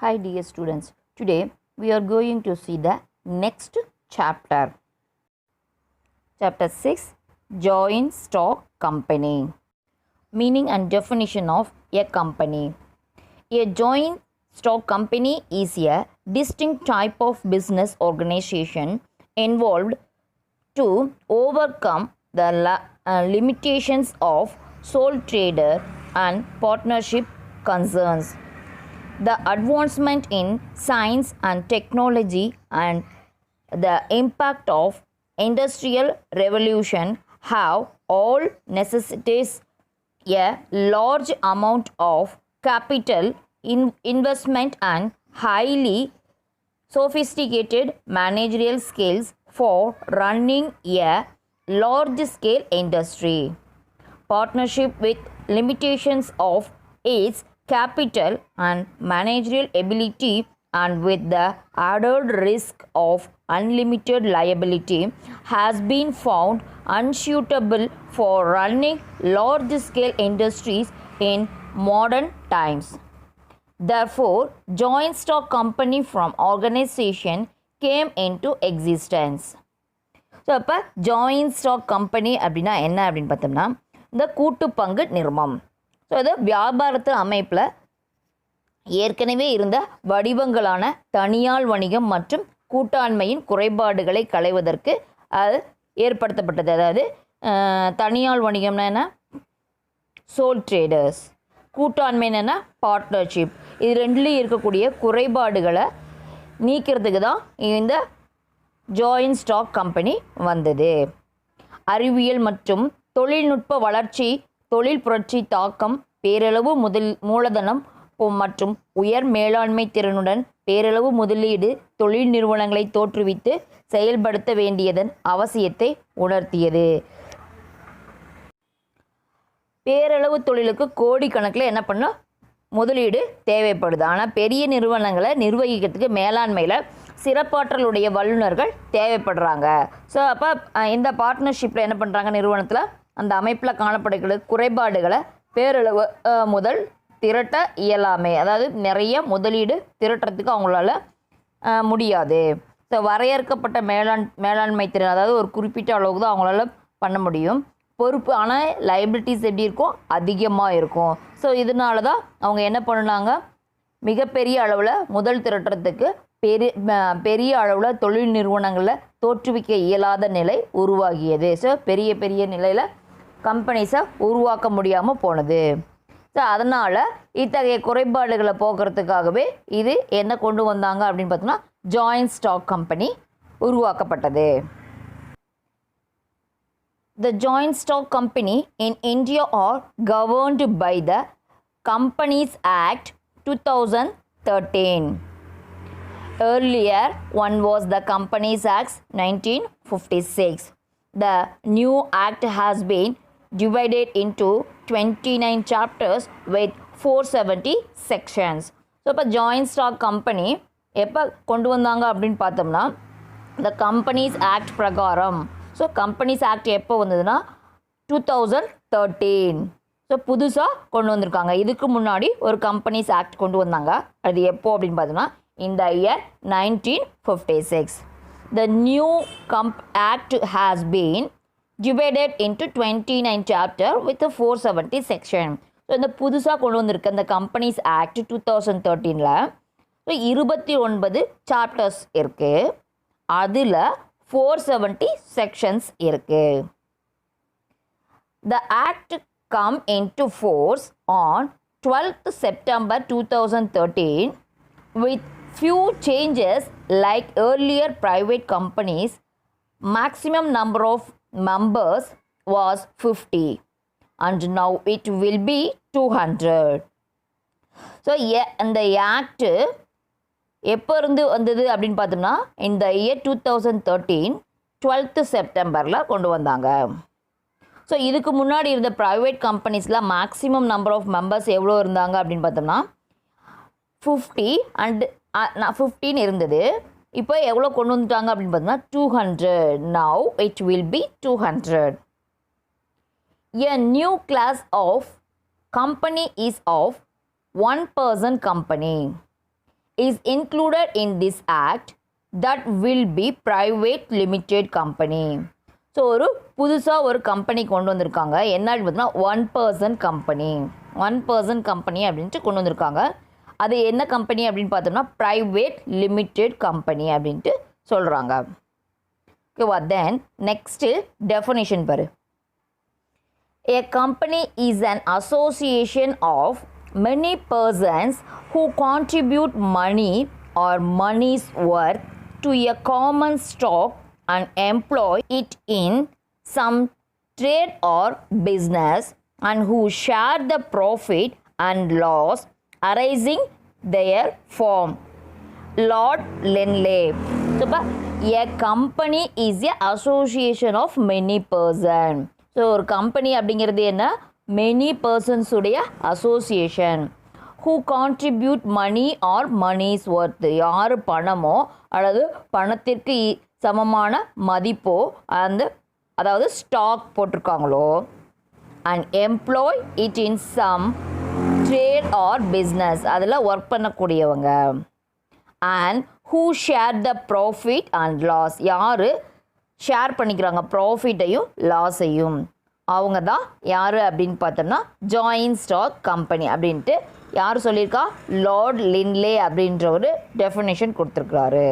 Hi dear students, today we are going to see the next chapter. Chapter 6, Joint Stock Company. Meaning and definition of a company. A joint stock company is a distinct type of business organization involved to overcome the limitations of sole trader and partnership concerns. The advancement in science and technology and the impact of industrial revolution have all necessitates a large amount of capital investment and highly sophisticated managerial skills for running a large scale industry. Partnership with limitations of its capital and managerial ability and with the added risk of unlimited liability has been found unsuitable for running large scale industries in modern times. Therefore, joint stock company from organization came into existence. So அப்போ joint stock company அப்படின்னா என்ன அப்படின்னு பார்த்தோம்னா இந்த கூட்டு பங்கு நிறுவனம். So அது வியாபாரத்து அமைப்பில் ஏற்கனவே இருந்த வடிவங்களான தனியார் வணிகம் மற்றும் கூட்டாண்மையின் குறைபாடுகளை களைவதற்கு அது ஏற்படுத்தப்பட்டது. அதாவது தனியார் வணிகம்னா என்ன, சோல் ட்ரேடர்ஸ், கூட்டாண்மை என்னென்னா பார்ட்னர்ஷிப். இது ரெண்டுலேயும் இருக்கக்கூடிய குறைபாடுகளை நீக்கிறதுக்கு தான் இந்த ஜாயின்ட் ஸ்டாக் கம்பெனி வந்தது. அறிவியல் மற்றும் தொழில்நுட்ப வளர்ச்சி, தொழில் புரட்சி தாக்கம், பேரளவு மூலதனம் மற்றும் உயர் மேலாண்மை திறனுடன் பேரளவு முதலீடு தொழில் நிறுவனங்களை தோற்றுவித்து செயல்படுத்த வேண்டியதன் அவசியத்தை உணர்த்தியது. பேரளவு தொழிலுக்கு கோடிக்கணக்கில் என்ன பண்ண முதலீடு தேவைப்படுது. ஆனால் பெரிய நிறுவனங்களை நிர்வகிக்கிறதுக்கு மேலாண்மையில் சிறப்பாற்றலுடைய வல்லுநர்கள் தேவைப்படுறாங்க. ஸோ அப்போ இந்த பார்ட்னர்ஷிப்பில் என்ன பண்ணுறாங்க, நிறுவனத்தில் அந்த அமைப்பில் காணப்படுகிற குறைபாடுகளை பேரளவு முதல் திரட்ட இயலாமை, அதாவது நிறைய முதலீடு திரட்டுறதுக்கு அவங்களால முடியாது. ஸோ வரையறுக்கப்பட்ட மேலாண்மை திறன், அதாவது ஒரு குறிப்பிட்ட அளவுக்கு தான் அவங்களால பண்ண முடியும். பொறுப்பு ஆனால் லைபிலிட்டிஸ் எப்படி இருக்கும், அதிகமாக இருக்கும். ஸோ இதனால தான் அவங்க என்ன பண்ணினாங்க, மிகப்பெரிய அளவில் முதல் திரட்டுறதுக்கு பெரிய அளவில் தொழில் நிறுவனங்களில் தோற்றுவிக்க இயலாத நிலை உருவாகியது. ஸோ பெரிய பெரிய நிலையில் கம்பெனிஸை உருவாக்க முடியாமல் போனது. ஸோ அதனால் இத்தகைய குறைபாடுகளை போக்குறதுக்காகவே இது என்ன கொண்டு வந்தாங்க அப்படின்னு பார்த்தோம்னா ஜாயின்ட் ஸ்டாக் கம்பெனி உருவாக்கப்பட்டது. The joint stock company in India are governed by the Companies Act 2013. Earlier one was the Companies Act 1956. The new act has been divided into 29 chapters with 470 sections. So இப்போ joint stock company எப்போ கொண்டு வந்தாங்க அப்படின்னு பார்த்தோம்னா இந்த companies act பிரகாரம். So companies act எப்போ வந்ததுன்னா 2013. ஸோ புதுசாக கொண்டு வந்திருக்காங்க. இதுக்கு முன்னாடி ஒரு கம்பெனிஸ் ஆக்ட் கொண்டு வந்தாங்க. அது எப்போ அப்படின்னு பார்த்தோம்னா இந்த year 1956. The new act has been divided into 29 chapter with a 470 section. So இந்த புதுசாக கொண்டு வந்திருக்க இந்த கம்பெனிஸ் ஆக்ட் 2013ல் 29 சாப்டர்ஸ் இருக்குது. அதில் 470 sections இருக்கு. The act come into force on 12th September 2013 with few changes like earlier private companies. Maximum number of members was 50 and now it will be 200. So இந்த act எப்போ இருந்து வந்தது அப்படின்னு பார்த்தோம்னா இந்த இயர் 2013 12th செப்டம்பரில் கொண்டு வந்தாங்க. ஸோ இதுக்கு முன்னாடி இருந்த ப்ரைவேட் கம்பெனிஸில் மேக்ஸிமம் நம்பர் ஆஃப் மெம்பர்ஸ் எவ்வளோ இருந்தாங்க அப்படின்னு பார்த்தோம்னா 50 அண்ட் 15 இருந்தது. இப்போ எவ்வளோ கொண்டு வந்துட்டாங்க அப்படின்னு பார்த்தோம்னா 200. Now it will be 200. A new class of company is of one person company. is included in this act that will be private limited company. So ஒரு புதுசாக ஒரு கம்பெனி கொண்டு வந்திருக்காங்க. என்ன பார்த்தீங்கன்னா ஒன் பர்சன் கம்பெனி அப்படின்ட்டு கொண்டு வந்திருக்காங்க. அது என்ன கம்பெனி அப்படின்னு பார்த்தோம்னா ப்ரைவேட் லிமிடெட் கம்பெனி அப்படின்ட்டு சொல்கிறாங்க. ஓகேவா? தென் நெக்ஸ்ட்டு டெஃபினிஷன் பாரு. A company is an association of many persons who contribute money or money's worth to a common stock and employ it in some trade or business and who share the profit and loss arising therefrom. Lord Linley. So, a company is a association of many persons. So ஒரு company அப்படிங்கிறது என்ன? Many பர்சன்ஸுடைய association. Who contribute money or money's worth, யார் பணமோ அல்லது பணத்திற்கு சமமான மதிப்போ அதாவது ஸ்டாக் போட்டிருக்காங்களோ and employ it in some trade or business, அதில் ஒர்க் பண்ணக்கூடியவங்க. And who share the profit and loss, யார் ஷேர் பண்ணிக்கிறாங்க ப்ராஃபிட்டையும் லாஸையும், அவங்க தான் யார் அப்படின்னு பார்த்தோம்னா ஜாயின்ட் ஸ்டாக் கம்பெனி அப்படின்ட்டு யார் சொல்லியிருக்கா? லார்ட் லின்லே அப்படின்ற ஒரு டெஃபினேஷன் கொடுத்துருக்குறாரு.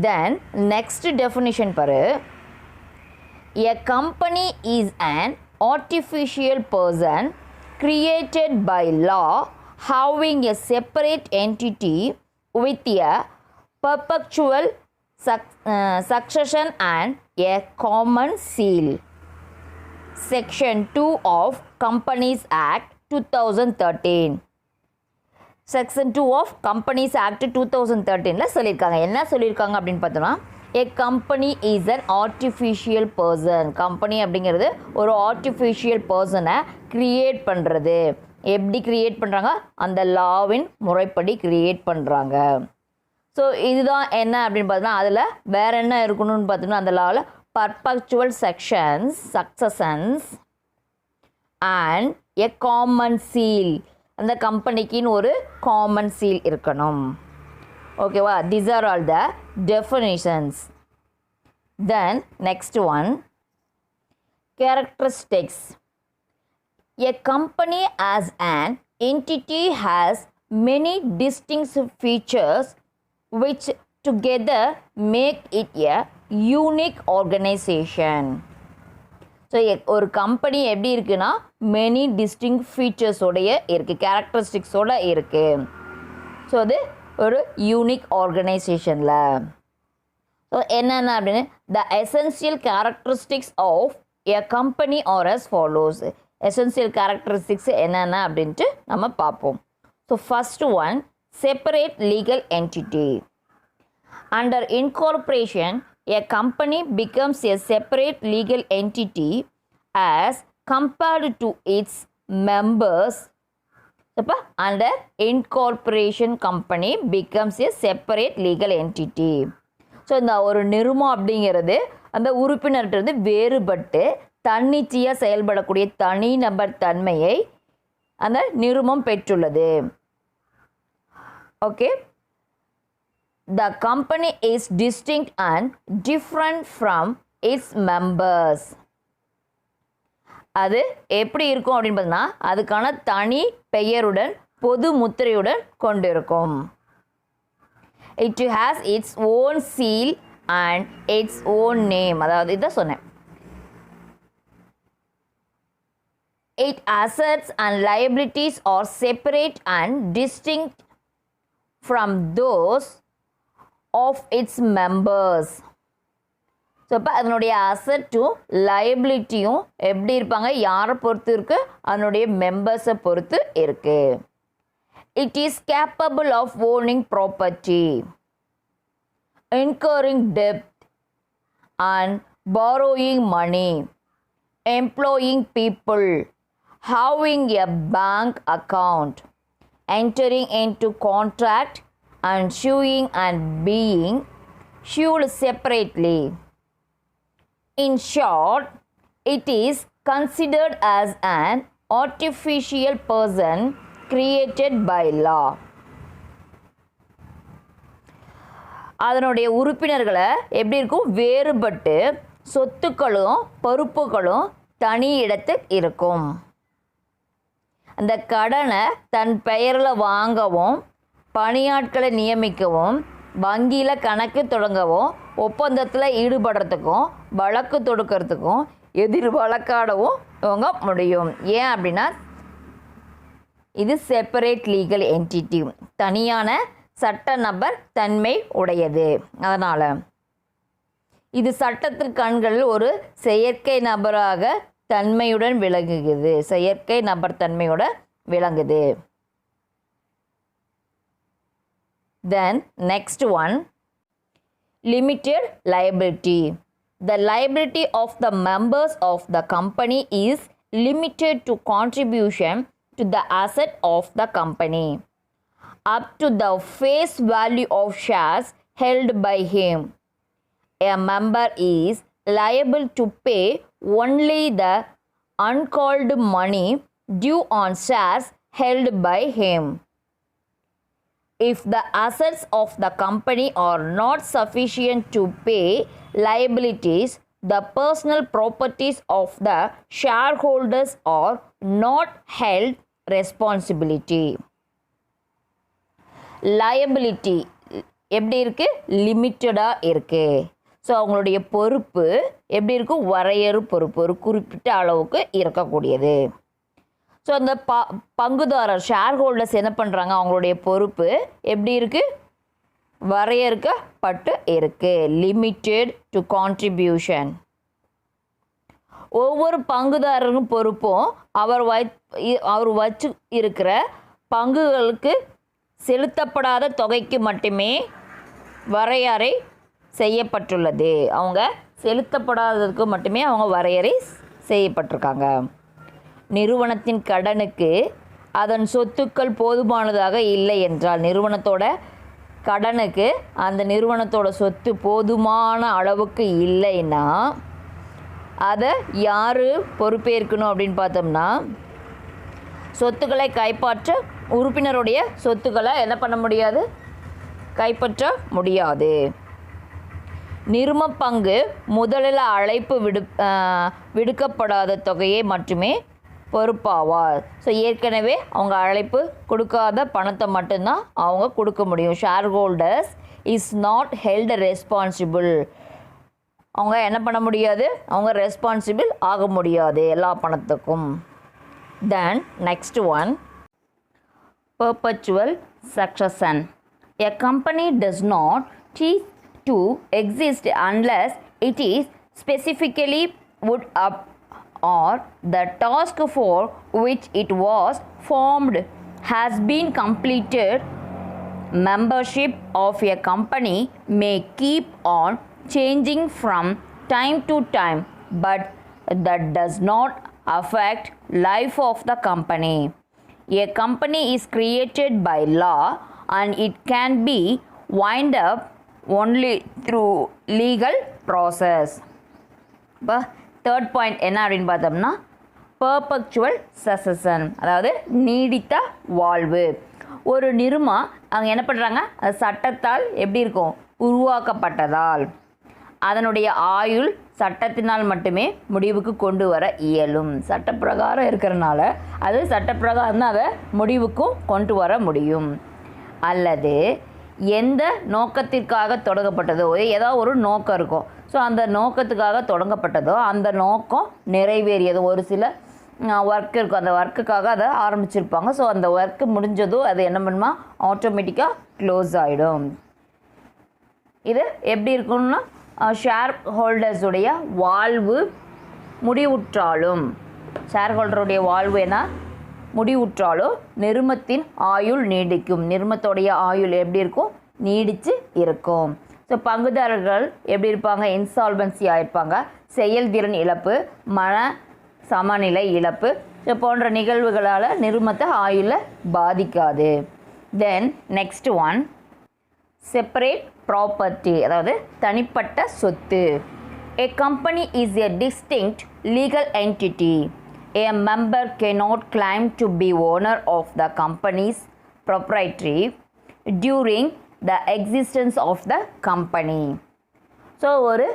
தென் நெக்ஸ்ட் டெஃபினேஷன் பாரு. A company is an artificial person created by law having a separate entity with a perpetual succession and a common seal. Section 2 of Companies Act 2013. Section 2 of Companies Act 2013ல சொல்லியிருக்காங்க. என்ன சொல்லியிருக்காங்க அப்படின்னு பார்த்தோம்னா a company is an artificial person. Company அப்படிங்கிறது ஒரு artificial பர்சனை create பண்ணுறது. எப்படி கிரியேட் பண்ணுறாங்க? அந்த லாவின் முறைப்படி கிரியேட் பண்ணுறாங்க. ஸோ இதுதான் என்ன அப்படின்னு பார்த்தோம்னா அதில் வேறு என்ன இருக்கணும்னு பார்த்தோம்னா அந்த லாவில் பர்பெக்சுவல் சக்சஷன்ஸ் அண்ட் எ காமன் சீல், அந்த கம்பெனிக்குன்னு ஒரு காமன் சீல் இருக்கணும். ஓகேவா? these are all the definitions. Then next one, characteristics. A company as an entity has many distinct features which together make it a unique organization. So ஒரு company எப்படி இருக்குன்னா many distinct ஃபீச்சர்ஸோடைய இருக்குது, கேரக்டரிஸ்டிக்ஸோடு இருக்குது. So அது ஒரு unique ஆர்கனைசேஷனில். So என்னென்ன அப்படின்னு the essential characteristics of a company are as follows. Essential characteristics என்னென்ன அப்படின்ட்டு நம்ம பார்ப்போம். So first one, separate legal entity. Under incorporation, a company becomes a separate legal entity as compared to its members. Under incorporation, company becomes a separate legal entity. So இந்த ஒரு நிறுவனம் அப்படிங்கிறது அந்த உறுப்பினர்கிட்ட வேறுபட்டு தன்னிச்சையாக செயல்படக்கூடிய தனிநபர் தன்மையை அந்த நிறுவனம் பெற்றுள்ளது. Okay, the company is distinct and different from its members. அது எப்படி இருக்கும் அப்படின்னு பார்த்தீங்கன்னா அதுக்கான தனி பெயருடன் பொது முத்திரையுடன் கொண்டிருக்கும். It has its own seal and its own name. அதாவது இதை சொன்னேன். Its assets and liabilities are separate and distinct from those of its members. So இப்போ அதனுடைய அசட்டும் லைபிலிட்டியும் எப்படி இருப்பாங்க, யாரை பொறுத்து இருக்குது, அதனுடைய மெம்பர்ஸை பொறுத்து இருக்குது. It is capable of owning property, incurring டெப்ட் and borrowing money, employing people, having a bank account, entering into contract and suing and being sued separately. In short, it is considered as an artificial person created by law. அதனுடைய உறுப்பினர்களை எப்படி இருக்கும், வேறுபட்டு சொத்துக்களும் பொறுப்புகளும் தனி இடத்தில் இருக்கும். அந்த கடனை தன் பெயரில் வாங்கவும், பணியாட்களை நியமிக்கவும், வங்கியில் கணக்கு தொடங்கவும், ஒப்பந்தத்தில் ஈடுபடுறதுக்கும், வழக்கு தொடுக்கிறதுக்கும், எதிர் வழக்காடவும் இவங்க முடியும். ஏன் அப்படின்னா இது செப்பரேட் லீகல் என்டிட்டி, தனியான சட்ட நபர் தன்மை உடையது. அதனால் இது சட்டத்தின் கண்களில் ஒரு செயற்கை நபராக தன்மையுடன் விளங்குகிறது. செயற்கை நபர் தன்மையுடன் விளங்குது. Then next one, limited liability. The liability of the members of the company is limited to contribution to the asset of the company up to the face value of shares held by him. A member is liable to pay only the uncalled money due on shares held by him. If the assets of the company are not sufficient to pay liabilities, the personal properties of the shareholders are not held responsibility. Liability எப்படி இருக்குது, லிமிட்டடாக இருக்குது. So அவங்களுடைய பொறுப்பு எப்படி இருக்கும், வரையறு பொறுப்பு, ஒரு குறிப்பிட்ட அளவுக்கு இருக்கக்கூடியது. ஸோ அந்த பங்குதாரர் ஷேர் ஹோல்டர்ஸ் என்ன பண்ணுறாங்க, அவங்களுடைய பொறுப்பு எப்படி இருக்குது, வரையறுக்கப்பட்டு இருக்குது. Limited to contribution. ஒவ்வொரு பங்குதாரருக்கும் பொறுப்பும் அவர் வச்சு இருக்கிற பங்குகளுக்கு செலுத்தப்படாத தொகைக்கு மட்டுமே வரையறை செய்யப்பட்டுள்ளது. அவங்க செலுத்தப்படாததுக்கு மட்டுமே அவங்க வரையறை செய்யப்பட்டிருக்காங்க. நிறுவனத்தின் கடனுக்கு அதன் சொத்துக்கள் போதுமானதாக இல்லை என்றால், நிறுவனத்தோட கடனுக்கு அந்த நிறுவனத்தோட சொத்து போதுமான அளவுக்கு இல்லைன்னா அதை யார் பொறுப்பேற்கணும் அப்படின்னு பார்த்தோம்னா, சொத்துக்களை கைப்பற்ற உறுப்பினருடைய சொத்துக்களை என்ன பண்ண முடியாது, கைப்பற்ற முடியாது. நிறும பங்கு முதலில் அழைப்பு விடுக்கப்படாத தொகையை மட்டுமே பொறுப்பாவார். ஸோ ஏற்கனவே அவங்க அழைப்பு கொடுக்காத பணத்தை மட்டும்தான் அவங்க கொடுக்க முடியும். Shareholders is not held responsible. அவங்க என்ன பண்ண முடியாது, அவங்க ரெஸ்பான்சிபிள் ஆக முடியாது எல்லா பணத்துக்கும். Then next one, perpetual succession. A company does not cease to exist unless it is specifically put up or the task for which it was formed has been completed. Membership of a company may keep on changing from time to time, but that does not affect life of the company. A company is created by law and it can be wound up only through legal process. இப்போ third point என்ன அப்படின்னு பார்த்தோம்னா, பெர்பெக்சுவல் succession, அதாவது நீடித்த வாழ்வு. ஒரு நிறுவனம் அவங்க என்ன பண்ணுறாங்க, அது சட்டத்தால் எப்படி இருக்கும், உருவாக்கப்பட்டதால் அதனுடைய ஆயுள் சட்டத்தினால் மட்டுமே முடிவுக்கு கொண்டு வர இயலும். சட்டப்பிரகாரம் இருக்கிறனால அது சட்டப்பிரகாரம் தான் அதை முடிவுக்கும் கொண்டு வர முடியும். அல்லது எந்த நோக்கத்திற்காக தொடங்கப்பட்டதோ, ஏதாவது ஒரு நோக்கம் இருக்கும், ஸோ அந்த நோக்கத்துக்காக தொடங்கப்பட்டதோ அந்த நோக்கம் நிறைவேறியது. ஒரு சில ஒர்க் இருக்கும், அந்த ஒர்க்குக்காக அதை ஆரம்பிச்சிருப்பாங்க. ஸோ அந்த ஒர்க்கு முடிஞ்சதும் அது என்ன பண்ணுமா, ஆட்டோமேட்டிக்காக க்ளோஸ் ஆகிடும். இது எப்படி இருக்குன்னா, ஷேர் ஹோல்டர்ஸுடைய வாழ்வு முடிவுற்றாலும், ஷேர் ஹோல்டருடைய வாழ்வு என்ன முடிவுற்றாலும் நிறுவனத்தின் ஆயுள் நீடிக்கும். நிறுவனத்தோடைய ஆயுள் எப்படி இருக்கும், நீடித்து இருக்கும். ஸோ பங்குதாரர்கள் எப்படி இருப்பாங்க, இன்சால்வன்சி ஆகிருப்பாங்க. செயல்திறன் இழப்பு, மன சமநிலை இழப்பு போன்ற நிகழ்வுகளால் நிறுவனத்தை ஆயுளை பாதிக்காது. தென் நெக்ஸ்ட் ஒன், செப்பரேட் ப்ராப்பர்ட்டி, அதாவது தனிப்பட்ட சொத்து. A company is a distinct legal entity. A member cannot claim to be owner of the company's property during the existence of the company. So ஒரு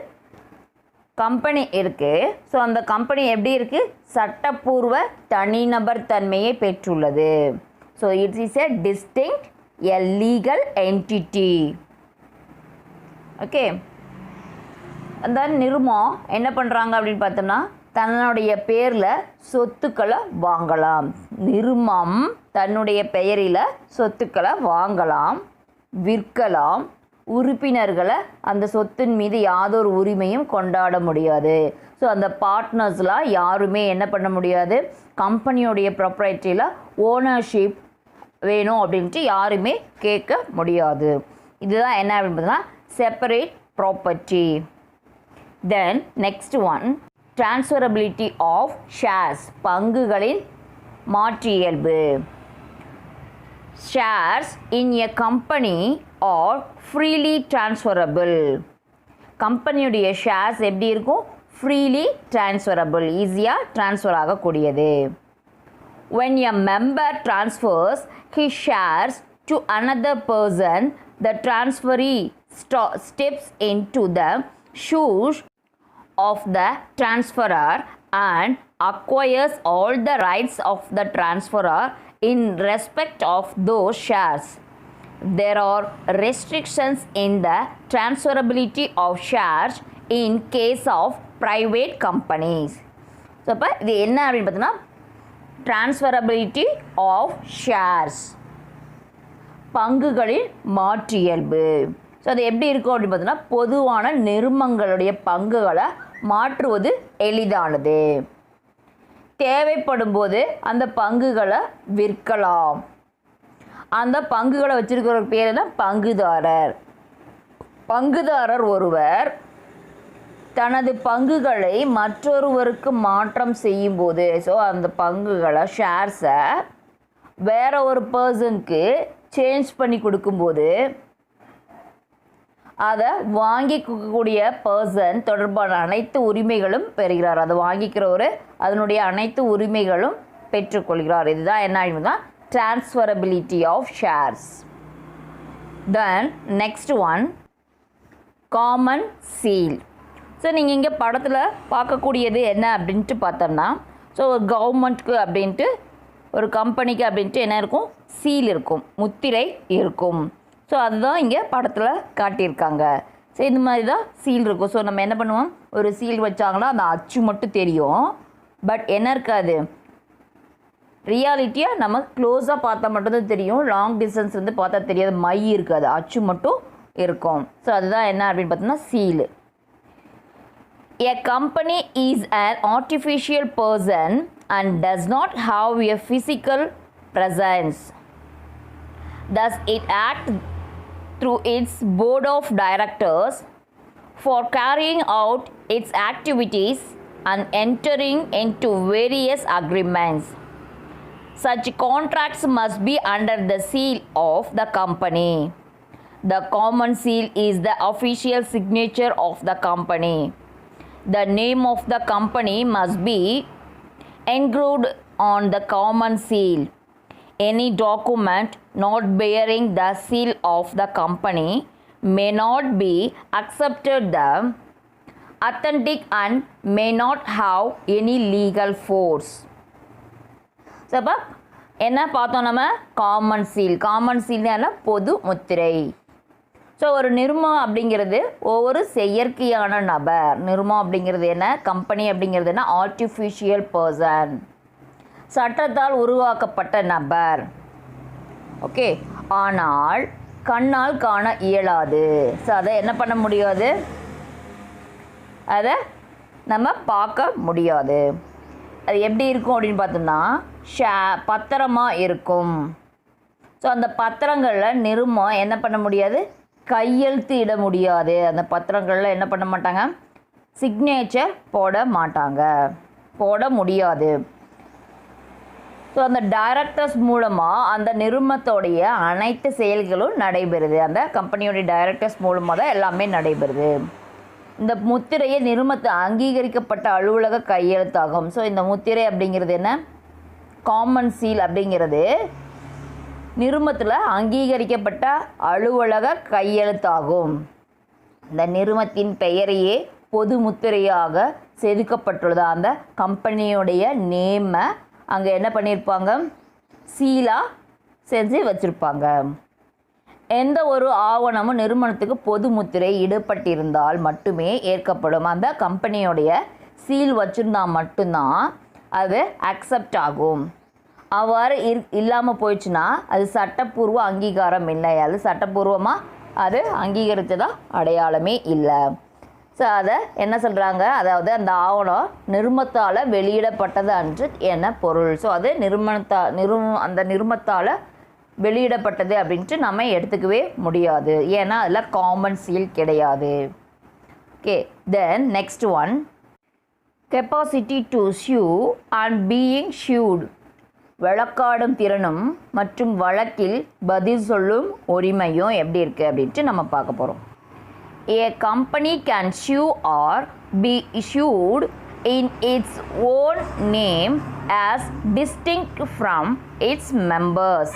கம்பெனி இருக்குது. ஸோ அந்த company எப்படி இருக்குது? சட்டப்பூர்வ தனிநபர் தன்மையை பெற்றுள்ளது. So it is a distinct a legal entity. Okay, அந்த நிறுவனம் என்ன பண்ணுறாங்க அப்படின்னு பார்த்தோம்னா தன்னுடைய பேரில் சொத்துக்களை வாங்கலாம். நிறுவனம் தன்னுடைய பெயரில் சொத்துக்களை வாங்கலாம், விற்கலாம். உறுப்பினர்களை அந்த சொத்தின் மீது யாதொரு உரிமையும் கொண்டாட முடியாது. ஸோ அந்த பார்ட்னர்ஸ்லாம் யாருமே என்ன பண்ண முடியாது, கம்பெனியோடைய ப்ராப்பர்ட்டியில் ஓனர்ஷிப் வேணும் அப்படின்ட்டு யாருமே கேட்க முடியாது. இதுதான் என்ன அப்படின்னு பார்த்தோம்னா separate property. Then next one, transferability of shares, பங்குகளின் மாற்றியல்பு. shares in a company are freely transferable. கம்பெனியுடைய ஷேர்ஸ் எப்படி இருக்கும்? freely transferable, ஈஸியாக ட்ரான்ஸ்ஃபர் ஆகக்கூடியது. when a member transfers his shares to another person, the transferee steps into the shoes of the transferor and acquires all the rights of the transferor in respect of those shares. There are restrictions in the transferability of shares in case of private companies. So இப்போ இது என்ன அப்படின்னு பார்த்தோன்னா transferability of shares, பங்குகளின் மாற்றியல்பு. So அது எப்படி இருக்கும் அப்படின்னு பார்த்தோன்னா பொதுவான நிறுவனங்களுடைய பங்குகளை மாற்றுவது எளிதானது. தேவைப்படும் போது அந்த பங்குகளை விற்கலாம். அந்த பங்குகளை வச்சிருக்கிற பேர் என்ன? பங்குதாரர். பங்குதாரர் ஒருவர் தனது பங்குகளை மற்றொருவருக்கு மாற்றம் செய்யும்போது, ஸோ அந்த பங்குகளை ஷேர்ஸை வேற ஒரு பர்சனுக்கு சேஞ்ச் பண்ணி கொடுக்கும்போது அதை வாங்கிக்கக்கூடிய பர்சன் தொடர்பான அனைத்து உரிமைகளும் பெறுகிறார். அதை வாங்கிக்கிறவர் அதனுடைய அனைத்து உரிமைகளும் பெற்றுக்கொள்கிறார். இதுதான் என்ன ஆகிடும்னா transferability of shares. Then next one, common seal. So நீங்கள் இங்கே படத்தில் பார்க்கக்கூடியது என்ன அப்படின்ட்டு பார்த்தோம்னா, ஸோ ஒரு கவர்மெண்ட்க்கு அப்படின்ட்டு ஒரு கம்பெனிக்கு அப்படின்ட்டு என்ன இருக்கும்? சீல் இருக்கும், முத்திரை இருக்கும். ஸோ அதுதான் இங்கே படத்தில் காட்டியிருக்காங்க. ஸோ இந்த மாதிரி தான் சீல் இருக்கும். ஸோ நம்ம என்ன பண்ணுவோம், ஒரு சீல் வச்சாங்கன்னா அந்த அச்சு மட்டும் தெரியும், பட் என்ன இருக்காது, ரியாலிட்டியாக நம்ம க்ளோஸாக பார்த்தா மட்டும்தான் தெரியும். லாங் டிஸ்டன்ஸ் வந்து பார்த்தா தெரியாது, மை இருக்காது, அச்சு மட்டும் இருக்கும். ஸோ அதுதான் என்ன அப்படின்னு பார்த்தோம்னா seal. A company is an artificial person and does not have a physical presence. Thus, it acts through its board of directors for carrying out its activities and entering into various agreements. Such contracts must be under the seal of the company. The common seal is the official signature of the company. The name of the company must be engraved on the common seal. Any document not bearing the seal of the company may not be accepted the authentic and may not have any legal force. So அப்போ என்ன பார்த்தோம் நம்ம? Common seal. Common சீல்னா பொது முத்திரை. So ஒரு நிறுவனம் அப்படிங்கிறது ஒவ்வொரு செயற்கையான நபர். நிறுவனம் அப்படிங்கிறது என்ன? கம்பெனி அப்படிங்கிறது என்ன? ஆர்டிஃபிஷியல் பர்சன், சட்டத்தால் உருவாக்கப்பட்ட நபர். ஓகே, ஆனால் கண்ணால் காண இயலாது. ஸோ அதை என்ன பண்ண முடியாது, அதை நம்ம பார்க்க முடியாது. அது எப்படி இருக்கும் அப்படின்னு பார்த்தோம்னா பத்திரமாக இருக்கும். ஸோ அந்த பத்திரங்களில் நிறுவனம் என்ன பண்ண முடியாது, கையெழுத்து இட முடியாது. அந்த பத்திரங்களில் என்ன பண்ண மாட்டாங்க, சிக்னேச்சர் போட மாட்டாங்க, போட முடியாது. ஸோ அந்த டைரக்டர்ஸ் மூலமாக அந்த நிறுவனத்தோடைய அனைத்து செயல்களும் நடைபெறுது. அந்த கம்பெனியோடைய டைரக்டர்ஸ் மூலமாக தான் எல்லாமே நடைபெறுது. இந்த முத்திரையை நிறுவனத்தை அங்கீகரிக்கப்பட்ட அலுவலக கையெழுத்தாகும். ஸோ இந்த முத்திரை அப்படிங்கிறது என்ன? காமன் சீல் அப்படிங்கிறது நிறுவனத்தில் அங்கீகரிக்கப்பட்ட அலுவலக கையெழுத்தாகும். இந்த நிறுவனத்தின் பெயரையே பொது முத்திரையாக செதுக்கப்பட்டுள்ளது. அந்த கம்பெனியுடைய நேமை அங்கே என்ன பண்ணியிருப்பாங்க, சீலாக செஞ்சு வச்சுருப்பாங்க. எந்த ஒரு ஆவணமும் நிறுவனத்துக்கு பொது முத்திரை இடப்பட்டிருந்தால் மட்டுமே ஏற்கப்படும். அந்த கம்பெனியோடைய சீல் வச்சுருந்தா மட்டும்தான் அது அக்செப்ட் ஆகும். அவ்வாறு இல்லாமல் போயிடுச்சுன்னா அது சட்டப்பூர்வ அங்கீகாரம் இல்லை. அது சட்டப்பூர்வமாக அது அங்கீகரித்ததா அடையாளமே இல்லை. ஸோ அதை என்ன சொல்கிறாங்க, அதாவது அந்த ஆவணம் நிறுவனத்தால் வெளியிடப்பட்டது அன்று என்ன பொருள். ஸோ அது அந்த நிறுவனத்தால் வெளியிடப்பட்டது அப்படின்ட்டு நம்ம எடுத்துக்கவே முடியாது. ஏன்னா அதில் காமன் சீல் கிடையாது. Okay, then next one, capacity to சூ அண்ட் பீயிங் ஷூட். வழக்காடும் திறனும் மற்றும் வழக்கில் பதில் சொல்லும் உரிமையும் எப்படி இருக்குது அப்படின்ட்டு நம்ம பார்க்க போகிறோம். A company can sue or be issued in its own name as distinct from its members.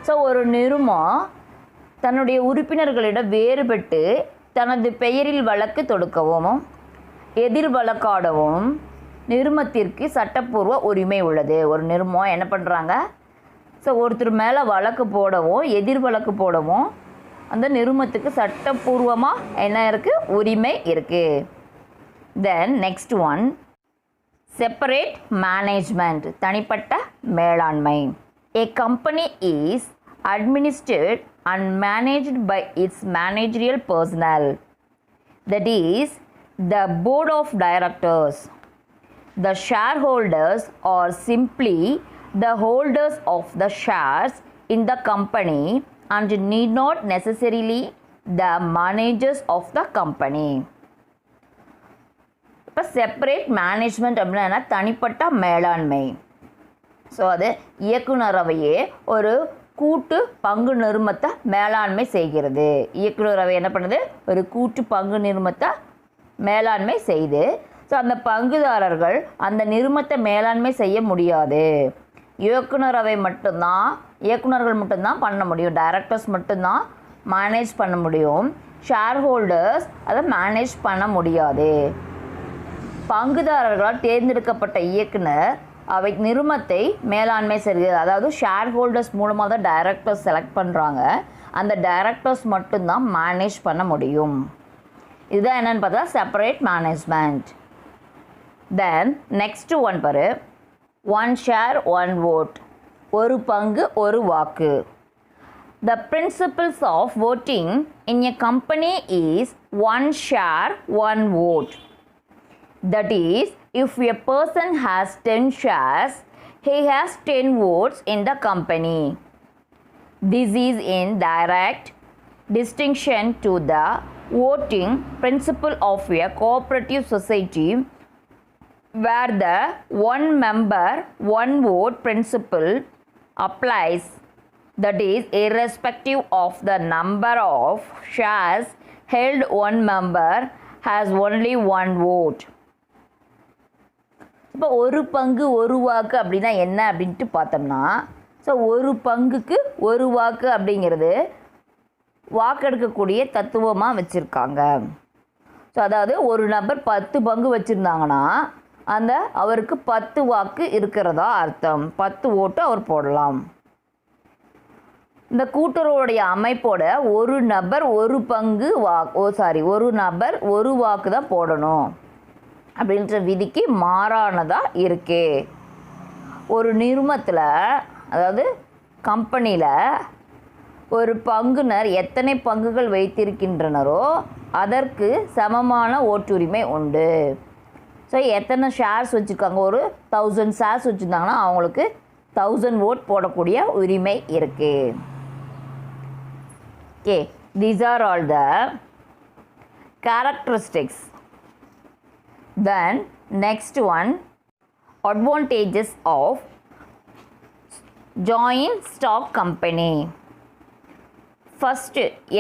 So ஒரு நிறுவனம் தன்னுடைய உறுப்பினர்களிடம் வேறுபட்டு தனது பெயரில் வழக்கு தொடுக்கவும் எதிர் வழக்காடவும் நிறுவனத்திற்கு சட்டப்பூர்வ உரிமை உள்ளது. ஒரு நிறுவனம் என்ன பண்ணுறாங்க, ஸோ ஒருத்தர் மேலே வழக்கு போடவும் எதிர் வழக்கு போடவும் அந்த நிறுவனத்துக்கு சட்டப்பூர்வமாக என்ன இருக்குது, உரிமை இருக்குது. தென் நெக்ஸ்ட் ஒன், செப்பரேட் மேனேஜ்மெண்ட், தனிப்பட்ட மேலாண்மை. A company is administered and managed by its managerial personnel, that is the board of directors. The shareholders are simply the holders of the shares in the company and need not necessarily the managers of the company. இப்போ separate management அப்படின்னா தனிப்பட்ட மேலாண்மை. So அது இயக்குநரவையே ஒரு கூட்டு பங்கு நிறுவனத்தை மேலாண்மை செய்கிறது. இயக்குநரவை என்ன பண்ணுது, ஒரு கூட்டு பங்கு நிறுவனத்தை மேலாண்மை செய்து, ஸோ அந்த பங்குதாரர்கள் அந்த நிறுவனத்தை மேலாண்மை செய்ய முடியாது. இயக்குநரவை இயக்குநர்கள் மட்டும்தான் பண்ண முடியும். டைரக்டர்ஸ் மட்டும்தான் மேனேஜ் பண்ண முடியும். ஷேர் ஹோல்டர்ஸ் அதை மேனேஜ் பண்ண முடியாது. பங்குதாரர்களால் தேர்ந்தெடுக்கப்பட்ட இயக்குனர் அவை நிறுவனத்தை மேலாண்மை செய்கிறது. அதாவது ஷேர் ஹோல்டர்ஸ் மூலமாக தான் டைரக்டர்ஸ் செலக்ட் பண்ணுறாங்க. அந்த டைரக்டர்ஸ் மட்டும்தான் மேனேஜ் பண்ண முடியும். இதுதான் என்னென்னு பார்த்தா செப்பரேட் மேனேஜ்மெண்ட். தென் நெக்ஸ்ட் ஒன் பாரு, ஒன் ஷேர் ஒன் ஓட், ஒரு பங்கு ஒரு வாக்கு. The principles of voting in a company is one share one vote. That is, if a person has 10 shares, he has 10 votes in the company. This is in direct distinction to the voting principle of a cooperative society, where the one member one vote principle applies. That is, irrespective of the number of shares held, one member has only one vote. இப்போ ஒரு பங்கு ஒரு வாக்கு அப்படின்னா என்ன அப்படின்ட்டு பார்த்தோம்னா, so ஒரு பங்குக்கு ஒரு வாக்கு அப்படிங்கிறது வாக்கெடுக்கக்கூடிய தத்துவமாக வச்சுருக்காங்க. ஸோ அதாவது ஒரு நபர் 10 பங்கு வச்சுருந்தாங்கன்னா அந்த அவருக்கு 10 வாக்கு இருக்கிறதா அர்த்தம். 10 ஓட்டு அவர் போடலாம். இந்த கூட்டுறவுடைய அமைப்போட ஒரு நபர் ஒரு நபர் ஒரு வாக்கு தான் போடணும் அப்படின்ற விதிக்கு மாறானதாக இருக்கு. ஒரு நிறுவனத்தில், அதாவது கம்பெனியில் ஒரு பங்குனர் எத்தனை பங்குகள் வைத்திருக்கின்றனரோ அதற்கு சமமான ஓட்டுரிமை உண்டு. ஸோ எத்தனை ஷேர்ஸ் வச்சுருக்காங்க, ஒரு 1000 ஷேர்ஸ் வச்சுருந்தாங்கன்னா அவங்களுக்கு 1000 ஓட் போடக்கூடிய உரிமை இருக்குது. Okay, these are all the characteristics. Then next one, advantages of joint stock company. First,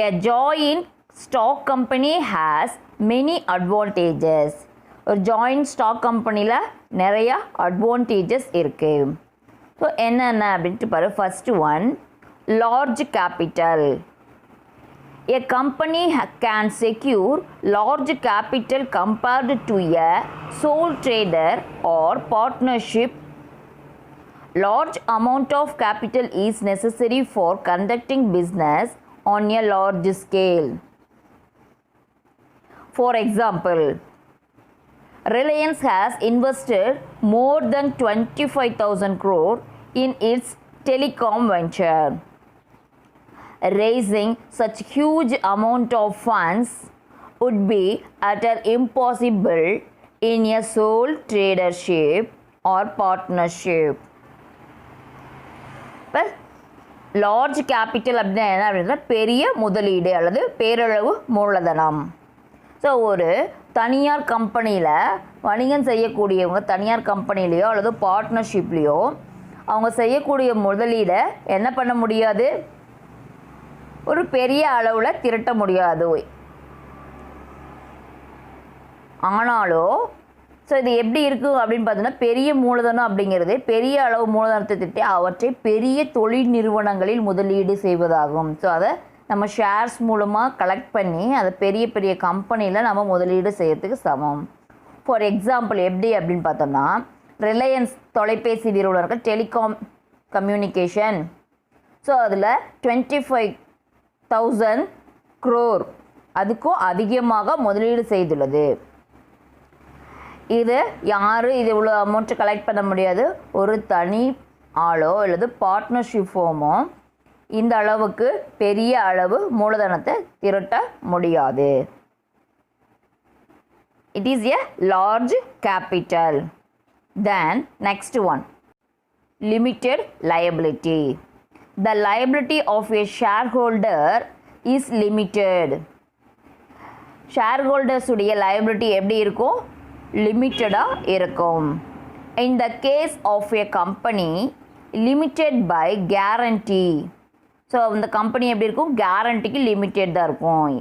a joint stock company has many advantages. ஒரு ஜாயிண்ட் ஸ்டாக் கம்பெனியில் நிறையா அட்வான்டேஜஸ் இருக்குது. ஸோ என்னென்ன அப்படின்ட்டு பாரு. First one, large capital. A company can secure large capital compared to a sole trader or partnership. Large amount of capital is necessary for conducting business on a large scale. For example, Reliance has invested more than 25,000 crore in its telecom venture. Raising such huge amount of funds would be utter impossible in a sole tradership or partnership. But large capital அப்படின்னா என்ன அப்படின்னா பெரிய முதலீடு அல்லது பேரளவு மூலதனம். So ஒரு தனியார் கம்பெனியில் வணிகம் செய்யக்கூடியவங்க தனியார் கம்பெனிலேயோ அல்லது பார்ட்னர்ஷிப்லேயோ அவங்க செய்யக்கூடிய முதலீடை என்ன பண்ண முடியாது, ஒரு பெரிய அளவில் திரட்ட முடியாது. ஆனாலும் ஸோ இது எப்படி இருக்குது அப்படின்னு பார்த்தீங்கன்னா, பெரிய மூலதனம் அப்படிங்கிறது பெரிய அளவு மூலதனத்தை திட்டி அவற்றை பெரிய தொழில் நிறுவனங்களில் முதலீடு செய்வதாகும். ஸோ அதை நம்ம ஷேர்ஸ் மூலமாக கலெக்ட் பண்ணி அதை பெரிய பெரிய கம்பெனியில் நம்ம முதலீடு செய்யறதுக்கு சமம். ஃபார் எக்ஸாம்பிள் எப்படி அப்படின்னு பார்த்தோம்னா, ரிலையன்ஸ் தொலைபேசி நிறுவனர்கள் டெலிகாம் கம்யூனிகேஷன். ஸோ அதில் 25,000 crore அதுக்கும் அதிகமாக முதலீடு செய்துள்ளது. இது இவ்வளோ அமௌண்ட்டு கலெக்ட் பண்ண முடியாது. ஒரு தனி ஆளோ அல்லது பார்ட்னர்ஷிப் ஃபார்மோ இந்த அளவுக்கு பெரிய அளவு மூலதனத்தை திரட்ட முடியாது. It is a large capital. Then next one, limited liability. The liability of a shareholder is limited. Shareholders உடைய liability எப்படி இருக்கும், லிமிட்டடாக இருக்கும். In the case of a company, limited by guarantee. So இந்த கம்பெனி எப்படி இருக்கும், கேரண்டிக்கு லிமிட்டட் தான் இருக்கும்.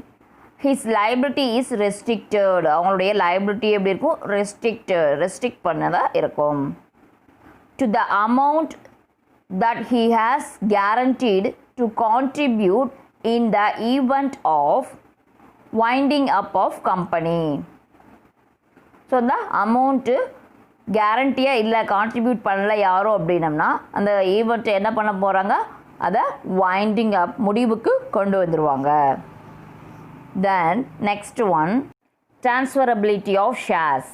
His liability is restricted. அவங்களுடைய liability எப்படி இருக்கும், ரெஸ்ட்ரிக்ட் பண்ணதாக இருக்கும். To the amount that he has guaranteed to contribute in the event of winding up of company. So இந்த அமௌண்ட்டு கேரண்டியாக இல்லை, கான்ட்ரிபியூட் பண்ணல யாரோ அப்படின்னம்னா அந்த ஈவெண்ட்டை என்ன பண்ண போகிறாங்க, அதை வைண்டிங் அப் முடிவுக்கு கொண்டு வந்துடுவாங்க. Then next one, transferability of shares.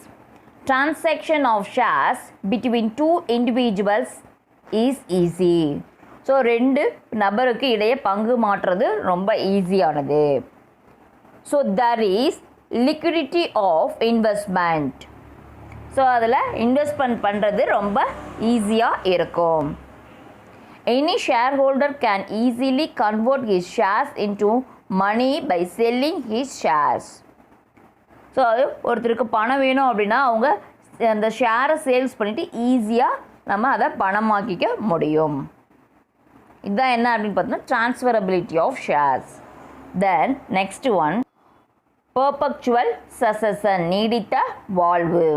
Transaction of shares between two individuals is easy. So ரெண்டு நபருக்கு இடையே பங்கு மாற்றுறது ரொம்ப ஈஸியானது. So there is liquidity of investment. So அதில் இன்வெஸ்ட்மெண்ட் பண்ணுறது ரொம்ப ஈஸியாக இருக்கும். Any shareholder can easily convert his shares into money by selling his shares. So ஒருத்தருக்கு பணம் வேணும் அப்படின்னா அவங்க அந்த ஷேரை சேல்ஸ் பண்ணிவிட்டு ஈஸியாக நம்ம அதை பணமாக்கிக்க முடியும். இதுதான் என்ன அப்படின்னு பார்த்தோம்னா transferability of shares. Then next one, perpetual succession, நீடித்த வாழ்வு.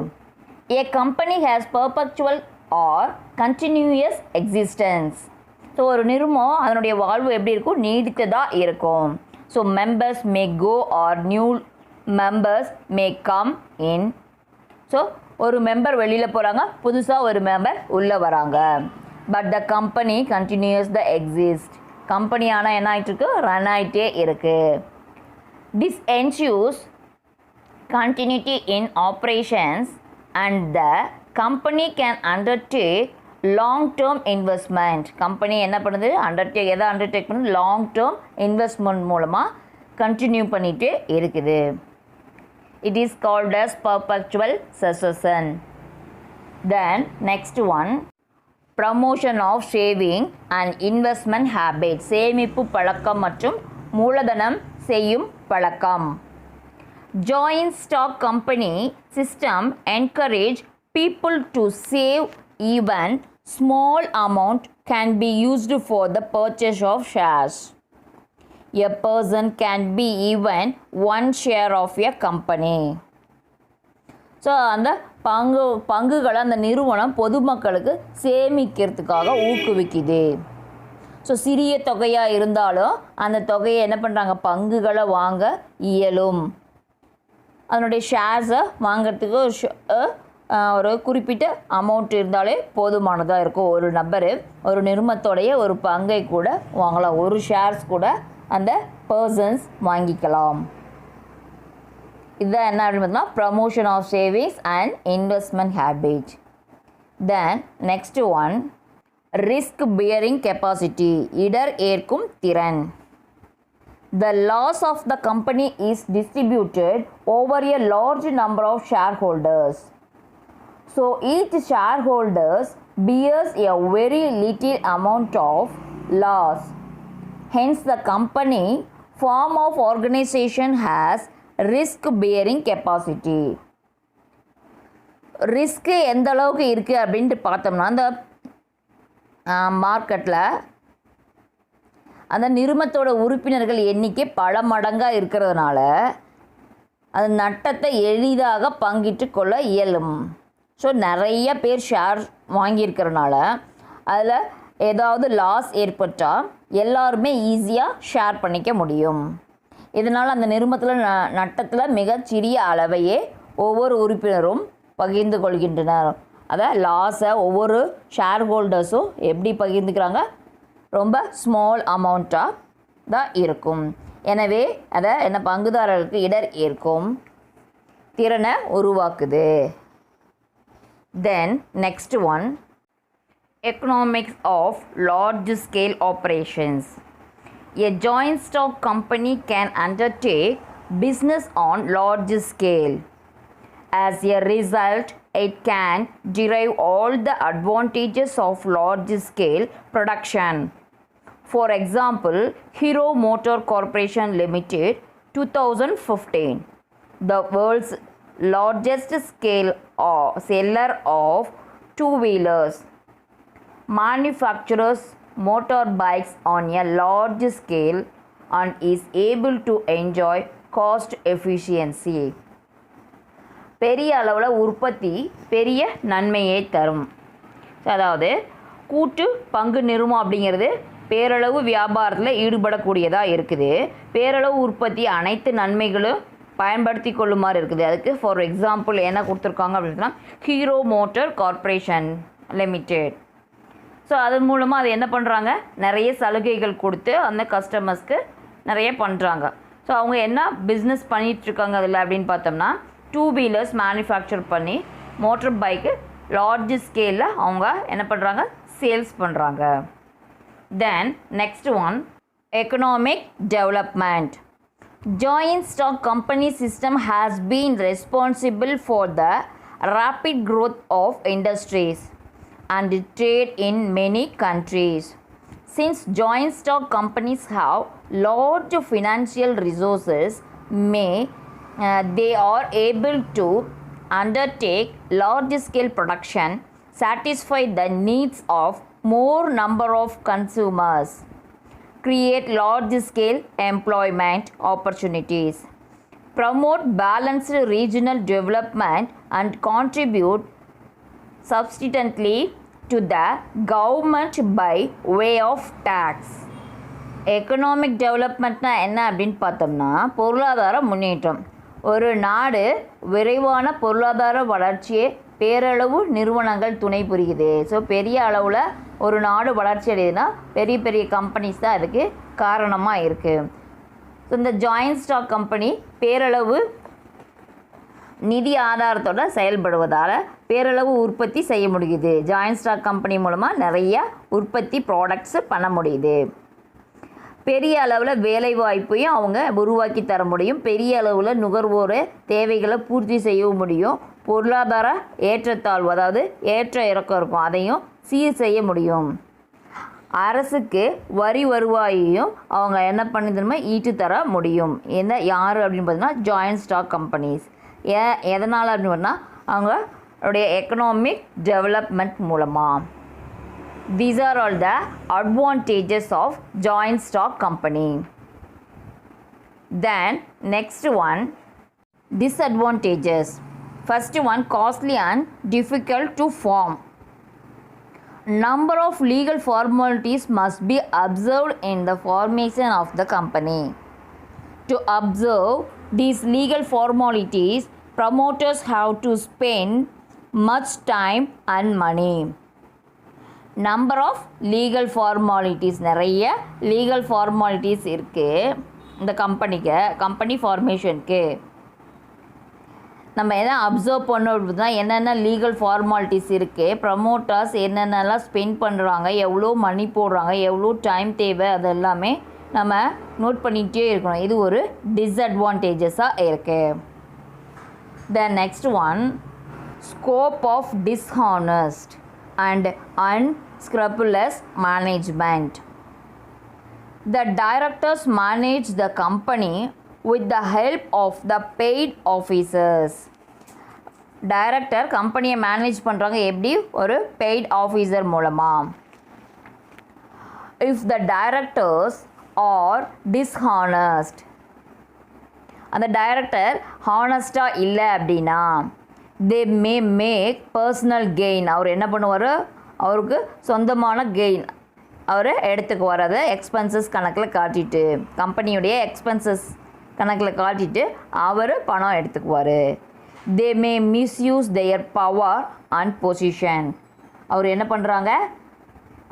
A company has perpetual or continuous existence. So ஒரு நிறுவனம் அதனுடைய வாழ்வு எப்படி இருக்கும், நீடித்ததாக இருக்கும். So members may go or new members may come in. So ஒரு மெம்பர் வெளியில் போகிறாங்க, புதுசாக ஒரு மெம்பர் உள்ளே வராங்க. But the company continues the exist. Company ஆனால் என்ன ஆகிட்டு இருக்கு, ரன் ஆகிட்டே இருக்குது. This ensures continuity in operations and the company can undertake long-term investment. Company என்ன பண்ணுது, எதை அண்டர்டேக் பண்ணுது, லாங் டேர்ம் இன்வெஸ்ட்மெண்ட் மூலமாக கண்டினியூ பண்ணிகிட்டே இருக்குது. It is called as perpetual succession. Then next one, promotion of saving and investment habits. சேமிப்பு பழக்கம் மற்றும் மூலதனம் செய்யும் பழக்கம். Joint stock company system encourage people to save. Even small amount can be used for the purchase of shares. A person can be even one share of a company. So அந்த பங்குகளை அந்த நிறுவனம் பொதுமக்களுக்கு சேமிக்கிறதுக்காக ஊக்குவிக்குது. ஸோ சிறிய தொகையாக இருந்தாலும் அந்த தொகையை என்ன பண்ணுறாங்க, பங்குகளை வாங்க இயலும். அதனுடைய ஷேர்ஸை வாங்கிறதுக்கு ஒரு குறிப்பிட்ட அமௌண்ட் இருந்தாலே போதுமானதாக இருக்கும். ஒரு நபர் ஒரு நிறுவனத்தோடைய ஒரு பங்கை கூட வாங்கலாம், ஒரு ஷேர்ஸ் கூட அந்த பர்சன்ஸ் வாங்கிக்கலாம். இதுதான் என்ன அப்படின்னு பார்த்தோம்னா promotion of savings and investment habit. Then next one, risk bearing capacity, இடர் ஏற்கும் திறன். The loss of the company is distributed over a large number of shareholders. So each shareholders bears a very little amount of loss. Hence the company form of organization has risk bearing capacity. Risk எந்த அளவுக்கு இருக்குது அப்படின்ட்டு பார்த்தோம்னா, அந்த மார்க்கெட்டில் அந்த நிறுவனத்தோட உறுப்பினர்கள் எண்ணிக்கை பல மடங்காக இருக்கிறதுனால அது நட்டத்தை எளிதாக பங்கிட்டு கொள்ள இயலும். ஸோ நிறைய பேர் ஷேர் வாங்கியிருக்கிறனால அதில் ஏதாவது லாஸ் ஏற்பட்டால் எல்லாருமே ஈஸியாக ஷேர் பண்ணிக்க முடியும். இதனால் அந்த நிறுவனத்தில் நட்டத்தில் மிகச்சிறிய அளவையே ஒவ்வொரு உறுப்பினரும் பகிர்ந்து கொள்கின்றனர். அதை லாஸை ஒவ்வொரு ஷேர் ஹோல்டர்ஸும் எப்படி பகிர்ந்துக்கிறாங்க, ரொம்ப ஸ்மால் அமௌண்ட்டாக தான் இருக்கும். எனவே அதை என்ன பங்குதாரர்களுக்கு இடர் ஏற்கும் திறனை உருவாக்குது. Then next one, economics of large scale operations. A joint stock company can undertake business on large scale. As a result, it can derive all the advantages of large scale production. For example, Hero Motor Corporation Limited 2015, the world's largest scale seller of two-wheelers, manufactures motorbikes on a large scale and is able to enjoy cost efficiency. பெரிய அளவில் உற்பத்தி பெரிய நன்மையை தரும். அதாவது கூட்டு பங்கு நிறுவனம் அப்படிங்கிறது பேரளவு வியாபாரத்தில் ஈடுபடக்கூடியதாக இருக்குது. பேரளவு உற்பத்தி அனைத்து நன்மைகளும் பயன்படுத்தி கொள்ளுமாறு இருக்குது. அதுக்கு ஃபார் எக்ஸாம்பிள் என்ன கொடுத்துருக்காங்க அப்படின்னா, hero motor corporation limited. So அதன் மூலமாக அது என்ன பண்ணுறாங்க, நிறைய சலுகைகள் கொடுத்து அந்த கஸ்டமர்ஸ்க்கு நிறைய பண்ணுறாங்க. ஸோ அவங்க என்ன பிஸ்னஸ் பண்ணிகிட்ருக்காங்க அதில் அப்படின்னு பார்த்தோம்னா, டூ வீலர்ஸ் மேனுஃபேக்சர் பண்ணி மோட்டர் பைக்கு லார்ஜ் ஸ்கேலில் அவங்க என்ன பண்ணுறாங்க, சேல்ஸ் பண்ணுறாங்க. Then next one, economic development. Joint stock company system has been responsible for the rapid growth of industries and trade in many countries. Since joint stock companies have large financial resources, they are able to undertake large scale production, satisfy the needs of more number of consumers, create large scale employment opportunities, promote balanced regional development and contribute substantially to the government by way of tax. Economic டெவலப்மெண்ட்னா என்ன அப்படின்னு பார்த்தோம்னா, பொருளாதார முன்னேற்றம். ஒரு நாடு விரைவான பொருளாதார வளர்ச்சியை பேரளவு நிறுவனங்கள் துணை புரியுது. ஸோ பெரிய அளவில் ஒரு நாடு வளர்ச்சி அடையுதுன்னா பெரிய பெரிய கம்பெனிஸ் தான் அதுக்கு காரணமாக இருக்குது. ஸோ இந்த ஜாயிண்ட் ஸ்டாக் கம்பெனி பேரளவு நிதி ஆதாரத்தோடு செயல்படுவதால் பேரளவு உற்பத்தி செய்ய முடியுது. ஜாயிண்ட் ஸ்டாக் கம்பெனி மூலமாக நிறைய உற்பத்தி ப்ராடக்ட்ஸ் பண்ண முடியுது. பெரிய அளவில் வேலைவாய்ப்பையும் அவங்க உருவாக்கி தர முடியும். பெரிய அளவில் நுகர்வோர் தேவைகளை பூர்த்தி செய்யவும் முடியும். பொருளாதார ஏற்றத்தாழ்வு, அதாவது ஏற்ற இறக்கம் இருக்கும், அதையும் சீர் செய்ய முடியும். அரசுக்கு வரி வருவாயையும் அவங்க என்ன பண்ணிதுமே ஈட்டு தர முடியும். யார் அப்படின்னு பார்த்தீங்கன்னா ஜாயிண்ட் ஸ்டாக் கம்பெனிஸ். எதனால் அப்படின்னு பார்த்தீங்கன்னா அவங்களுடைய எக்கனாமிக் டெவலப்மெண்ட் மூலமாக. These are all the advantages of joint stock company. Then next one, disadvantages. First one, costly and difficult to form. Number of legal formalities must be observed in the formation of the company. To observe these legal formalities, promoters have to spend much time and money. Number of legal formalities, நிறைய legal formalities இருக்குது இந்த company ஃபார்மேஷனுக்கு. நம்ம எதாவது observe பண்ணோம் தான் என்னென்ன legal formalities இருக்குது, promoters என்னென்னலாம் ஸ்பெண்ட் பண்ணுறாங்க, எவ்வளோ மணி போடுறாங்க, எவ்வளோ டைம் தேவை, அது எல்லாமே நம்ம நோட் பண்ணிகிட்டே இருக்கணும். இது ஒரு டிஸ்அட்வான்டேஜஸாக இருக்குது. The next one, scope of dishonest and unscrupulous management. The directors manage the company with the help of the paid officers. Director கம்பெனியை மேனேஜ் பண்ணுறாங்க எப்படி? ஒரு பெய்ட் ஆஃபீஸர் மூலமாக. If the directors are dishonest, அந்த டைரக்டர் ஹானஸ்டாக இல்லை அப்படின்னா, they may make personal gain, அவர் என்ன பண்ணுவார்? அவருக்கு சொந்தமான கெயின் அவர் எடுத்துக்குவார். அதை எக்ஸ்பென்சஸ் கணக்கில் காட்டிட்டு, கம்பெனியுடைய எக்ஸ்பென்சஸ் கணக்கில் காட்டிட்டு அவர் பணம் எடுத்துக்குவார். They may misuse their power and position, அவர் என்ன பண்ணுறாங்க?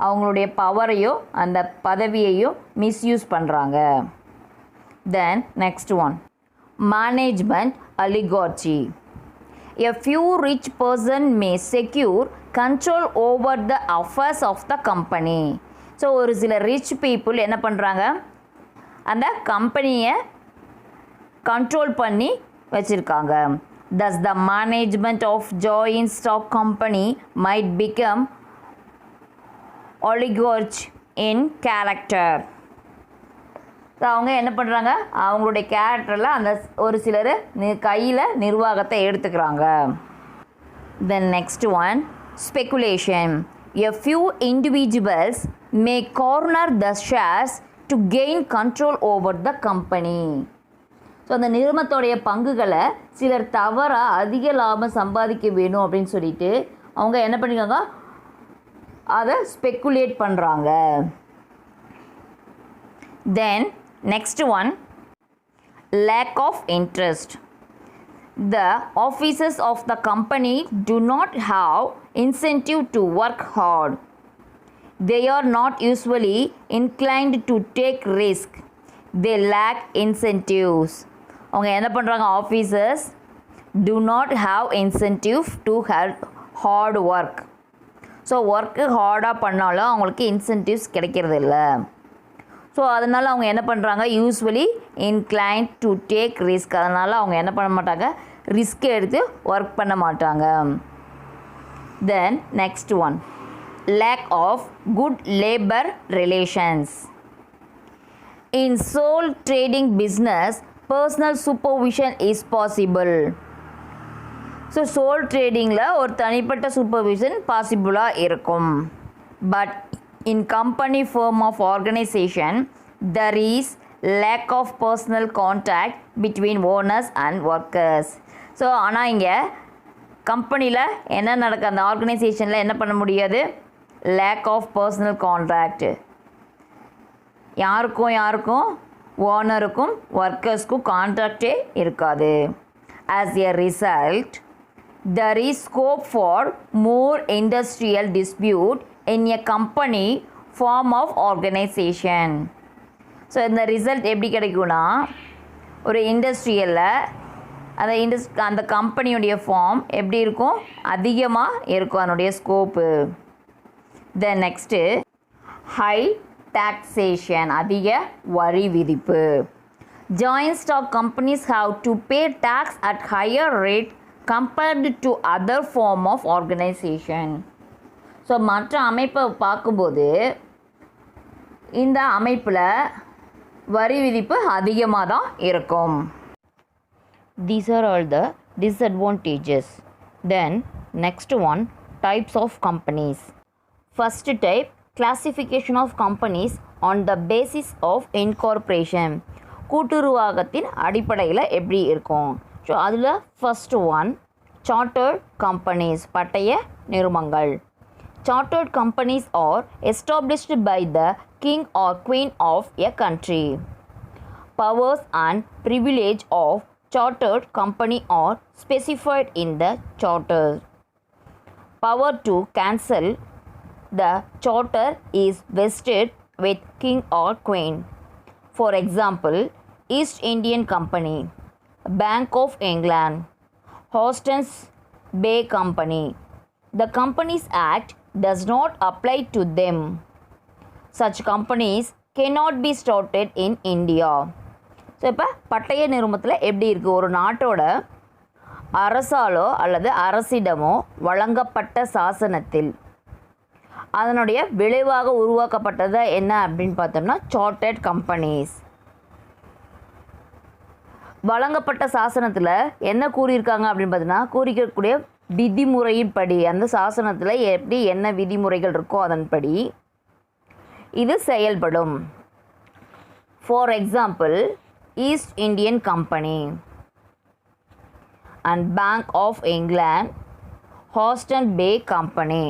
அவங்களுடைய பவரையோ அந்த பதவியையும் மிஸ்யூஸ் பண்ணுறாங்க. Then next one, management oligarchy. A few rich person may secure control over the affairs of the company. So ஒரு சில ரிச் பீப்புள் என்ன பண்ணுறாங்க? அந்த கம்பெனியை கண்ட்ரோல் பண்ணி வச்சுருக்காங்க. thus the management of joint stock company might become oligarch in character. So அவங்க என்ன பண்ணுறாங்க? அவங்களுடைய கேரக்டரில் அந்த ஒரு சிலர் கையில் நிர்வாகத்தை எடுத்துக்கிறாங்க. தென் next one, speculation. A few individuals may corner the shares to gain control over the company. So அந்த நிறுவனத்தோடைய பங்குகளை சிலர் தவறாக அதிக லாபம் சம்பாதிக்க வேணும் அப்படின்னு சொல்லிட்டு அவங்க என்ன பண்ணிக்காங்க? அதை ஸ்பெக்குலேட் பண்ணுறாங்க. Then next one, lack of interest. The officers of the company do not have incentive to work hard. They are not usually inclined to take risk. They lack incentives. அவங்க என்ன பண்ணுறாங்க? Officers do not have incentive to have hard work. So work ஹார்டாக பண்ணாலும் அவங்களுக்கு incentives கிடைக்கிறது இல்லை. So அதனால் அவங்க என்ன பண்ணுறாங்க? Usually inclined to take risk. அதனால் அவங்க என்ன பண்ண மாட்டாங்க? ரிஸ்க் எடுத்து ஒர்க் பண்ண மாட்டாங்க. தென் next one, lack of good labor relations. In sole trading business, personal supervision is possible. So sole ட்ரேடிங்கில் ஒரு தனிப்பட்ட சூப்பர்விஷன் பாசிபிளாக இருக்கும். But in company form of organization, there is lack of personal contact between owners and workers. So ஆனால் இங்கே கம்பெனியில் என்ன நடக்க, அந்த ஆர்கனைசேஷனில் என்ன பண்ண முடியாது? Lack of personal contact. யாருக்கும் ஓனருக்கும் ஒர்க்கர்ஸ்க்கும் கான்டாக்டே இருக்காது. As a result, there is scope for more industrial dispute in a company form of organization. So இந்த ரிசல்ட் எப்படி கிடைக்கும்னா, ஒரு இண்டஸ்ட்ரியலில் அந்த கம்பெனியுடைய ஃபார்ம் எப்படி இருக்கும்? அதிகமாக இருக்கும் அதனுடைய scope. Then next, high taxation, அதிக வரி விதிப்பு. Joint stock companies have to pay tax at higher rate compared to other form of organisation. So மற்ற அமைப்பை பார்க்கும்போது இந்த அமைப்பில் வரி விதிப்பு அதிகமாக தான் இருக்கும். These are all the disadvantages. Then next one, types of companies. First type, classification of companies on the basis of incorporation. கூட்டுருவாகத்தின் அடிப்படையில் எப்படி இருக்கும்? ஸோ அதில் ஃபர்ஸ்ட் ஒன், Chartered companies பட்டய நிறுவனங்கள். Chartered companies are established by the king or queen of a country. Powers and privilege of chartered company are specified in the charter. Power to cancel the charter is vested with king or queen. For example, East Indian Company, Bank of England, Hudson's Bay Company. The Companies Act does not apply to them. Such companies cannot be started in India. So இப்போ பட்டய நிறுவனத்தில் எப்படி இருக்குது, ஒரு நாட்டோட அரசாலோ அல்லது அரசிடமோ வழங்கப்பட்ட சாசனத்தில் அதனுடைய விளைவாக உருவாக்கப்பட்டது என்ன அப்படின்னு பார்த்தோம்னா சார்ட்டர்ட் கம்பெனிஸ். வழங்கப்பட்ட சாசனத்தில் என்ன கூறியிருக்காங்க அப்படின்னு பார்த்தீங்கன்னா, கூறிக்கக்கூடிய விதிமுறையின்படி அந்த சாசனத்தில் எப்படி என்ன விதிமுறைகள் இருக்கோ அதன்படி இது செயல்படும். For example, East Indian company and Bank of England, ஹாஸ்டன் பே கம்பெனி.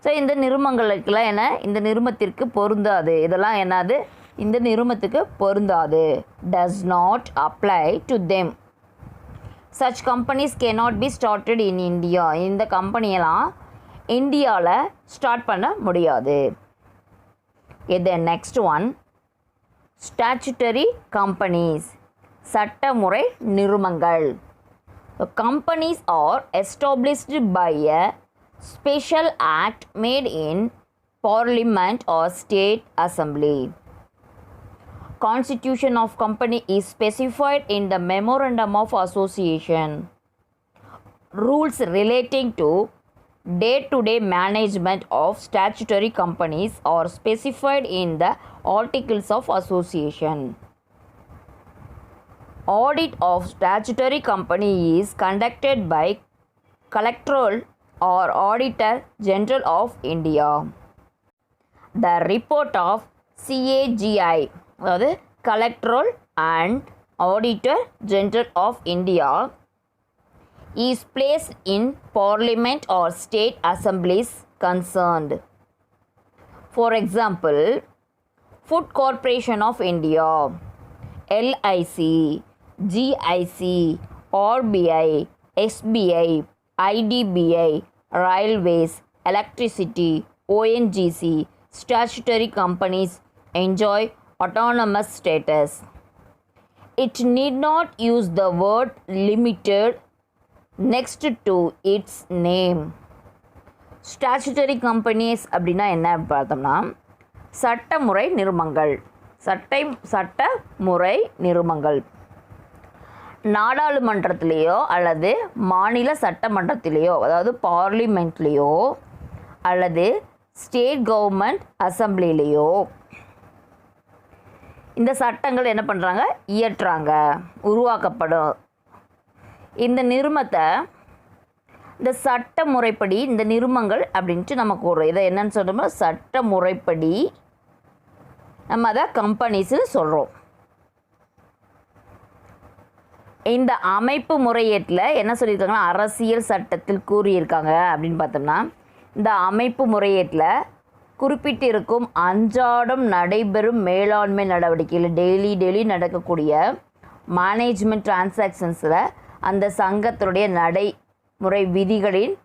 ஸோ இந்த நிறுவனங்களுக்கெல்லாம் என்ன, இந்த நிறுவனத்திற்கு பொருந்தாது, இதெல்லாம் என்னது, இந்த நிறுவனத்துக்கு பொருந்தாது. does not apply to them. such companies cannot be started in India. இந்த கம்பெனியெல்லாம் இந்தியாவில் ஸ்டார்ட் பண்ண முடியாது. இது நெக்ஸ்ட் ஒன், ஸ்டாச்சுட்டரி கம்பெனிஸ், சட்டமுறை நிறுவனங்கள். Companies are established by a special act made in parliament or state assembly. Constitution of company is specified in the memorandum of association. Rules relating to day-to-day management of statutory companies are specified in the articles of association. Audit of statutory company is conducted by Collector or Auditor General of India. The report of CAGI, அதாவது Collector and Auditor General of India, is placed in Parliament or state assemblies concerned. For example, Food Corporation of India, LIC, GIC, RBI, SBI, IDBI, Railways, Electricity, ONGC, statutory companies enjoy autonomous status. It need not use the word limited next to its name. Statutory companies அப்படின்னா என்ன பார்த்தோம்னா, சட்டமுறை நிறுவனங்கள். சட்டமுறை நிறுவனங்கள் நாடாளுமன்றத்திலேயோ அல்லது மாநில சட்டமன்றத்திலேயோ, அதாவது பார்லிமெண்ட்லேயோ அல்லது state government அசம்பிளிலேயோ இந்த சட்டங்கள் என்ன பண்ணுறாங்க, இயற்றுறாங்க, உருவாக்கப்படும். இந்த நிறுவனத்தை இந்த சட்ட முறைப்படி இந்த நிறுவனங்கள் அப்படின்ட்டு நம்ம கூறுறோம். இதை என்னன்னு சொல்கிறோமோ சட்ட முறைப்படி நம்ம அதை கம்பெனிஸ்ன்னு சொல்கிறோம். இந்த அமைப்பு முறையீட்டில் என்ன சொல்லியிருக்காங்கன்னா, அரசியல் சட்டத்தில் கூறியிருக்காங்க அப்படின்னு பார்த்தோம்னா, இந்த அமைப்பு முறையீட்டில் குறிப்பிட்டிருக்கும் அன்றாடம் நடைபெறும் மேலாண்மை நடவடிக்கைகள், டெய்லி நடக்கக்கூடிய மேனேஜ்மெண்ட் டிரான்சாக்ஷன்ஸில் அந்த சங்கத்தினுடைய நடைமுறை விதிகளின்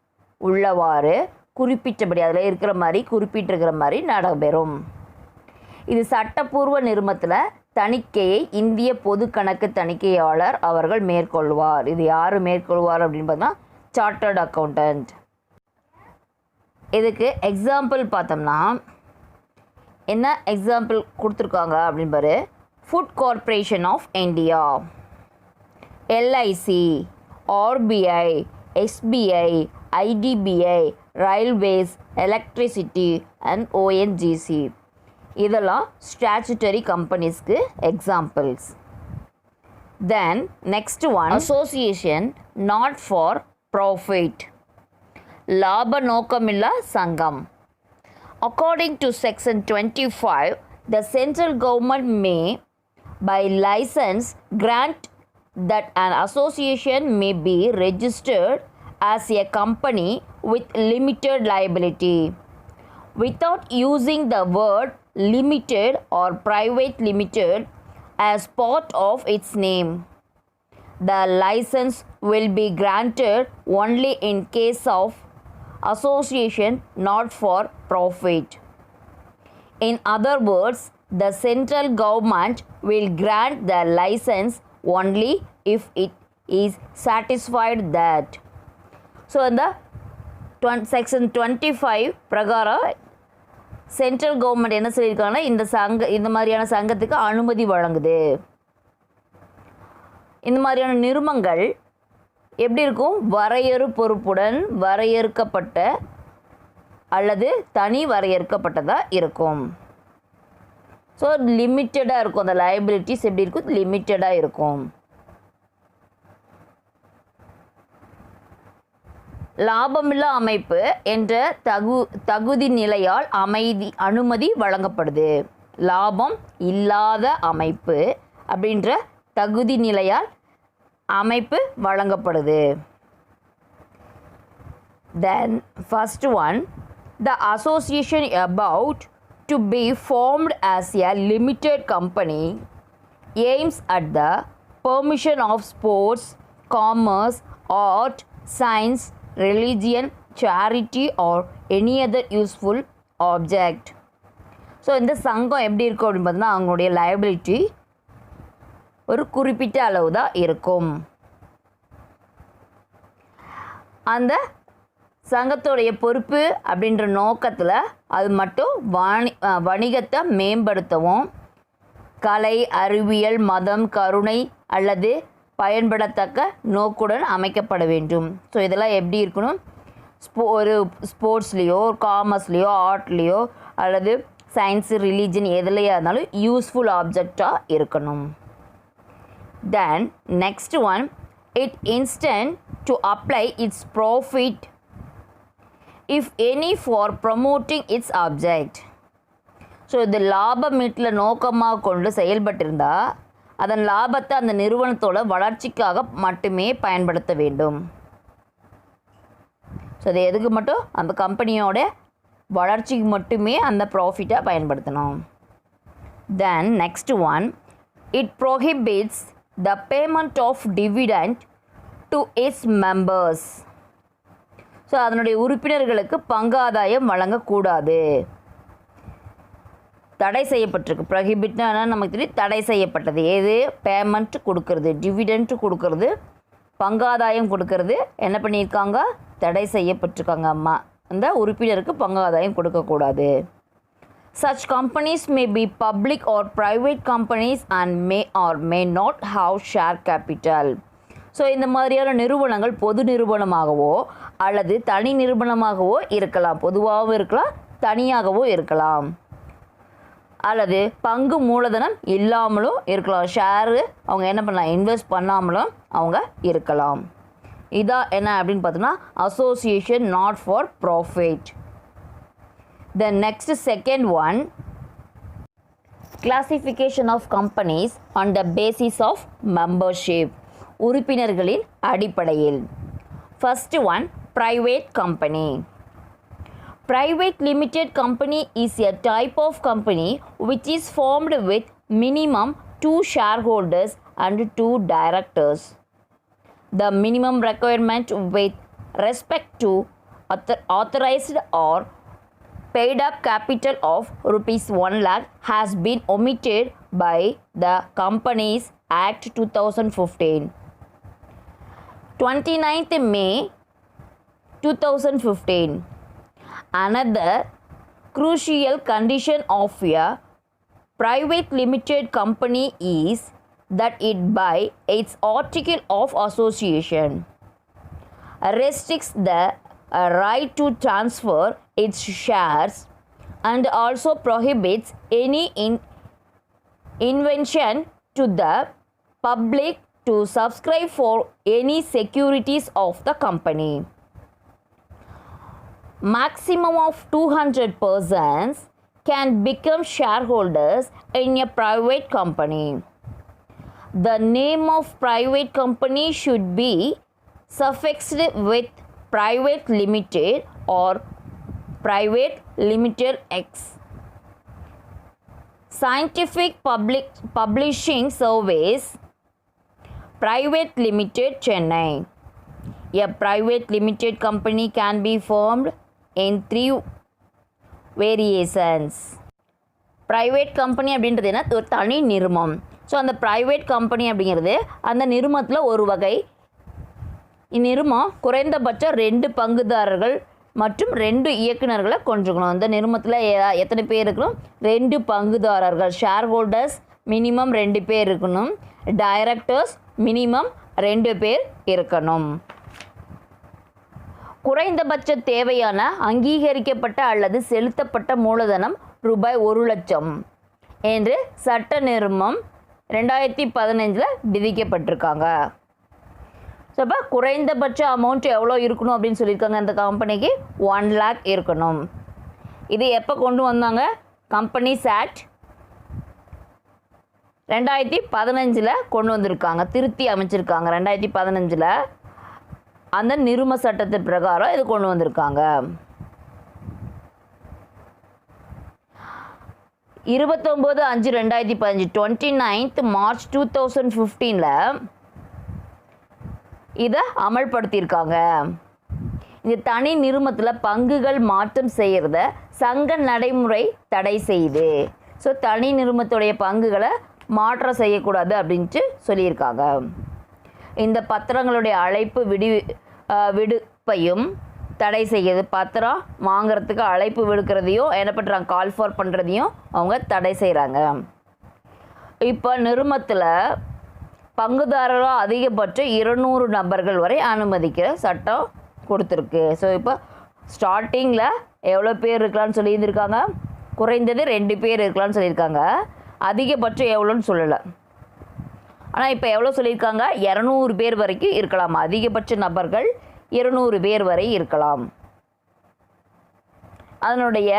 உள்ளவாறு குறிப்பிட்டபடி அதில் இருக்கிற மாதிரி குறிப்பிட்டிருக்கிற மாதிரி நடைபெறும். இது சட்டப்பூர்வ நிறுவனத்தில் தணிக்கையை இந்திய பொது கணக்கு தணிக்கையாளர் அவர்கள் மேற்கொள்வார். இது யார் மேற்கொள்வார் அப்படின்னு பார்த்தா சார்ட்டர்ட் அக்கௌண்டன்ட். இதுக்கு எக்ஸாம்பிள் பார்த்தோம்னா என்ன எக்ஸாம்பிள் கொடுத்துருக்காங்க அப்படின்னு பாரு. Food Corporation of India, LIC, RBI, SBI, IDBI, Railways, Electricity and ONGC. இதெல்லாம் ஸ்டாச்சுட்டரி கம்பெனிஸ்க்கு examples. Then next one, association not for profit, லாப நோக்கமில்லா சங்கம். According to section 25, the central government may by license grant that an association may be registered as a company with limited liability without using the word limited or private limited as part of its name. The license will be granted only in case of association not for profit. In other words, the central government will grant the license only if it is satisfied that. So, in the section 25 பிரகாரம் central government என்ன சொல்லியிருக்காங்கன்னா இந்த மாதிரியான சங்கத்துக்கு அனுமதி வழங்குது. இந்த மாதிரியான நிறுவனங்கள் எப்படி இருக்கும்? வரையறு பொறுப்புடன் வரையறுக்கப்பட்ட அல்லது தனி வரையறுக்கப்பட்டதாக இருக்கும். ஸோ லிமிட்டடாக இருக்கும். அந்த லைபிலிட்டிஸ் எப்படி இருக்கும்? லிமிட்டடாக இருக்கும். லாபமில்லா அமைப்பு என்ற தகுதி நிலையால் அனுமதி வழங்கப்படுது. லாபம் இல்லாத அமைப்பு அப்படின்ற தகுதி நிலையால் அமைப்பு வழங்கப்படுது. Then first one, the association about to be formed as a limited company aims at the permission of sports, commerce, art, science, religion, charity or any other useful object. So இந்த சங்கம் எப்படி இருக்கும் அப்படின்னு பார்த்தீங்கன்னா அவங்களுடைய லைபிலிட்டி ஒரு குறிப்பிட்ட அளவு தான் இருக்கும். அந்த சங்கத்தோடைய பொறுப்பு அப்படின்ற நோக்கத்தில் அது மட்டும் வணிகத்தை மேம்படுத்தவும் கலை, அறிவியல், மதம், கருணை அல்லது பயன்படத்தக்க நோக்குடன் அமைக்கப்பட வேண்டும். ஸோ இதெல்லாம் எப்படி இருக்கணும்? ஒரு ஸ்போர்ட்ஸ்லேயோ, காமர்ஸ்லேயோ, ஆர்ட்லேயோ அல்லது சயின்ஸு, ரிலீஜன் எதுலையா இருந்தாலும் யூஸ்ஃபுல் ஆப்ஜெக்டாக இருக்கணும். Then next one, it intends to apply its profit if any for promoting its object. So இது லாபம் மீட்டில் நோக்கமாக கொண்டு செயல்பட்டிருந்தால் அதன் லாபத்தை அந்த நிறுவனத்தோட வளர்ச்சிக்காக மட்டுமே பயன்படுத்த வேண்டும். ஸோ அது எதுக்கு மட்டும்? அந்த கம்பெனியோட வளர்ச்சிக்கு மட்டுமே அந்த ப்ராஃபிட்டை பயன்படுத்தணும். Then next one, it prohibits the payment of dividend to its members. So அதனுடைய உறுப்பினர்களுக்கு பங்காதாயம் வழங்கக்கூடாது. தடை செய்யப்பட்டிருக்கு. ப்ரொஹிபிட்னா நமக்கு தெரியும், தடை செய்யப்பட்டது. எது? பேமெண்ட் கொடுக்கறது, டிவிடெண்ட் கொடுக்கறது, பங்காதாயம் கொடுக்கறது என்ன பண்ணியிருக்காங்க? தடை செய்யப்பட்டிருக்காங்க. அம்மா அந்த உறுப்பினருக்கு பங்காதாயம் கொடுக்கக்கூடாது. Such companies may be public or private companies and may or may not have share capital. So இந்த மாதிரியான நிறுவனங்கள் பொது நிறுவனமாகவோ அல்லது தனி நிறுவனமாகவோ இருக்கலாம். பொதுவாகவும் இருக்கலாம், தனியாகவும் இருக்கலாம், அல்லது பங்கு மூலதனம் இல்லாமலும் இருக்கலாம். ஷேரு அவங்க என்ன பண்ணலாம்? இன்வெஸ்ட் பண்ணாமலும் அவங்க இருக்கலாம். இதான் என்ன அப்படின்னு பார்த்தோன்னா association not for profit. The next second one, classification of companies on the basis of membership. உறுப்பினர்களின் அடிப்படையில். First one, private company. Private limited company is a type of company which is formed with minimum 2 shareholders and 2 directors. The minimum requirement with respect to authorized or paid up capital of rupees 1 lakh has been omitted by the Companies Act 2015. 29th May 2015. Another crucial condition of a private limited company is that it by its article of association restricts the right to transfer its shares and also prohibits any invention to the public to subscribe for any securities of the company. Maximum of 200 persons can become shareholders in a private company. the name of private company should be suffixed with private limited or private limited X. Scientific publishing service private limited Chennai. A private limited company can be formed in 3 variations. Private company அப்படின்றது என்ன, ஒரு தனி நிறுவனம். So அந்த private company அப்படிங்கிறது அந்த நிறுவனத்தில் ஒரு வகை. இந்நிறுவனம் குறைந்தபட்சம் 2 பங்குதாரர்கள் மற்றும் 2 இயக்குநர்களை கொண்டிருக்கணும். இந்த நிறுவனத்தில் எத்தனை பேர் இருக்கணும், 2 பங்குதாரர்கள். ஷேர் ஹோல்டர்ஸ் மினிமம் 2 பேர் இருக்கணும். டைரக்டர்ஸ் மினிமம் 2 பேர் இருக்கணும். குறைந்தபட்ச தேவையான அங்கீகரிக்கப்பட்ட அல்லது செலுத்தப்பட்ட மூலதனம் ரூபாய் 1 லட்சம் என்று சட்ட நிறுவனம் 2015 விதிக்கப்பட்டிருக்காங்க. ஸோ அப்போ குறைந்தபட்ச அமௌண்ட் எவ்வளோ இருக்கணும் அப்படின்னு சொல்லியிருக்காங்க, அந்த கம்பெனிக்கு 1 lakh இருக்கணும். இது எப்போ கொண்டு வந்தாங்க, கம்பெனிஸ் ஆக்ட் 2015 கொண்டு வந்திருக்காங்க, திருத்தி அமைச்சிருக்காங்க. 2015 அந்த நிறும சட்டத்தின் பிரகாரம் இது கொண்டு வந்திருக்காங்க. 29/5/2015 29th March 2015 இதை அமல்படுத்தியிருக்காங்க. இந்த தனி நிறுவனத்தில் பங்குகள் மாற்றம் செய்கிறத சங்க நடைமுறை தடை செய்யுது. ஸோ தனி நிறுவனத்துடைய பங்குகளை மாற்றம் செய்யக்கூடாது அப்படின்ட்டு சொல்லியிருக்காங்க. இந்த பத்திரங்களுடைய அழைப்பு விடுப்பையும் தடை செய்யுது. பத்திரம் வாங்கிறதுக்கு அழைப்பு விடுக்கிறதையும் என்ன பண்ணுறாங்க, கால் ஃபார் பண்ணுறதையும் அவங்க தடை செய்கிறாங்க. இப்போ நிறுவனத்தில் பங்குதாரராக அதிகபட்சம் 200 நபர்கள் வரை அனுமதிக்கிற சட்டம் கொடுத்துருக்கு. ஸோ இப்போ ஸ்டார்டிங்கில் எவ்வளோ பேர் இருக்கலாம்னு சொல்லியிருந்திருக்காங்க, குறைந்தது 2 பேர் இருக்கலாம்னு சொல்லியிருக்காங்க. அதிகபட்சம் எவ்வளோன்னு சொல்லலை. ஆனால் இப்போ எவ்வளோ சொல்லியிருக்காங்க, 200 பேர் வரைக்கும் இருக்கலாம். அதிகபட்ச நபர்கள் 200 பேர் வரை இருக்கலாம். அதனுடைய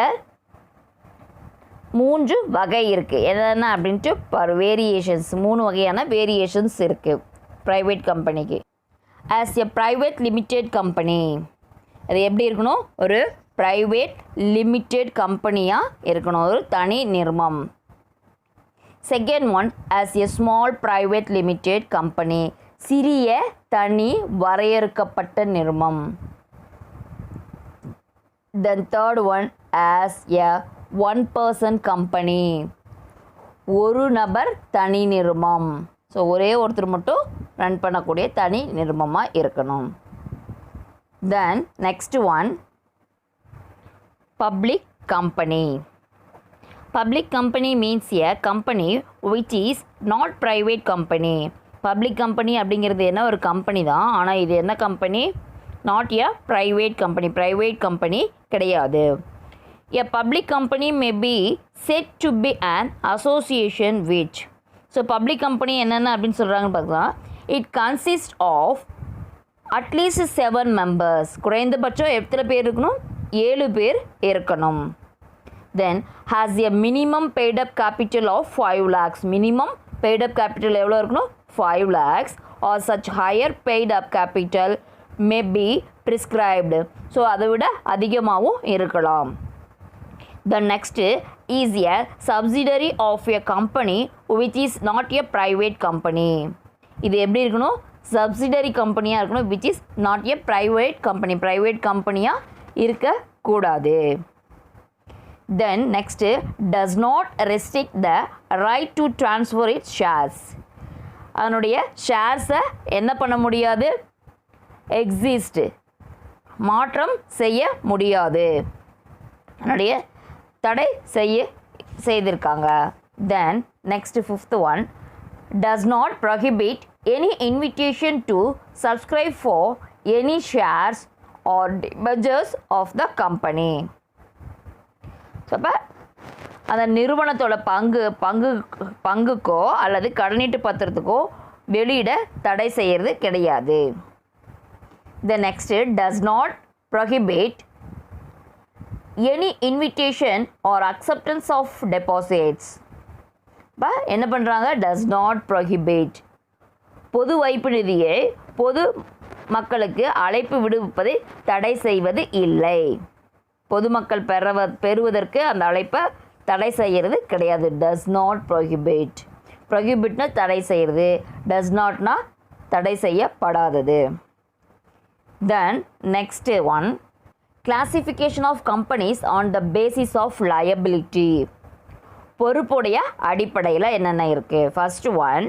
3 வகை இருக்குது. என்னென்ன அப்படின்ட்டு வேரியேஷன்ஸ், 3 வகையான வேரியேஷன்ஸ் இருக்குது ப்ரைவேட் கம்பெனிக்கு. As a private limited company, அது எப்படி இருக்கணும், ஒரு ப்ரைவேட் லிமிடெட் கம்பெனியாக இருக்கணும், ஒரு தனி நிறுவனம். Second one, as a small private limited company, சிறிய தனி வரையறுக்கப்பட்ட நிறுவனம். தென் third one, as a 1 person company, ஒரு நபர் தனி நிறுவனம். ஸோ ஒரே ஒருத்தர் மட்டும் ரன் பண்ணக்கூடிய தனி நிறுவனமாக இருக்கணும். Then next one, public company. Public company means a company which is not private company. Public company அப்படிங்கிறது என்ன, ஒரு கம்பெனி தான். ஆனால் இது என்ன company, not a private company, private company கிடையாது. A public company may be set to be an association which. So public company என்னென்ன அப்படின்னு சொல்கிறாங்கன்னு பார்க்கலாம். It consist of at least 7 members. குறைந்தபட்சம் எத்தனை பேர் இருக்கணும், 7 பேர் இருக்கணும். Then has a minimum paid up capital of 5 lakhs. Minimum paid up capital எவ்வளோ இருக்கணும், 5 lakhs or such higher paid up capital may be prescribed. So அதை விட அதிகமாகவும் இருக்கலாம். The next is a subsidiary of a company which is not a private company. இது எப்படி இருக்கணும், subsidiary கம்பெனியாக இருக்கணும், which is not a private company, private கம்பெனியாக இருக்கக்கூடாது. Then next, does not restrict the right to transfer its shares. அதனுடைய ஷேர்ஸை என்ன பண்ண முடியாது, எக்ஸிஸ்ட் மாற்றம் செய்ய முடியாது, அதனுடைய தடை செய்திருக்காங்க. Then next fifth one, does not prohibit any invitation to subscribe for any shares or debentures of the company. So அப்போ அந்த நிறுவனத்தோட பங்குக்கோ அல்லது கடனீட்டு பத்திரத்துக்கோ வெளியிட தடை செய்கிறது கிடையாது. The next, does not prohibit any invitation or acceptance of deposits. என்ன பண்ணுறாங்க, does not prohibit பொது வைப்பு நிதியை பொது மக்களுக்கு அழைப்பு விடுவிப்பதை தடை செய்வது இல்லை. பொதுமக்கள் பெறுவதற்கு அந்த அழைப்பை தடை செய்கிறது கிடையாது. Does not prohibit. ப்ரொஹிபிட்னா தடை செய்கிறது, டஸ் நாட்னா தடை செய்யப்படாதது. Then next one, classification of companies on the basis of liability. பொறுப்புடைய அடிப்படையில் என்னென்ன இருக்குது? First one,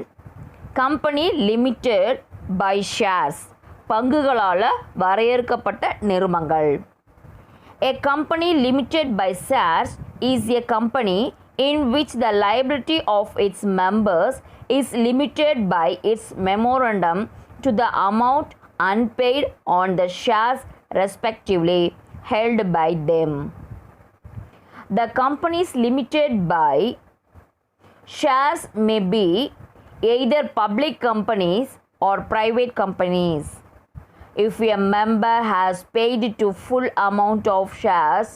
company limited by shares, பங்குகளால் வரையறுக்கப்பட்ட நிறுவனங்கள். A company limited by shares is a company in which the liability of its members is limited by its memorandum to the amount unpaid on the shares respectively held by them. The companies limited by shares may be either public companies or private companies. If a member has paid to full amount of shares,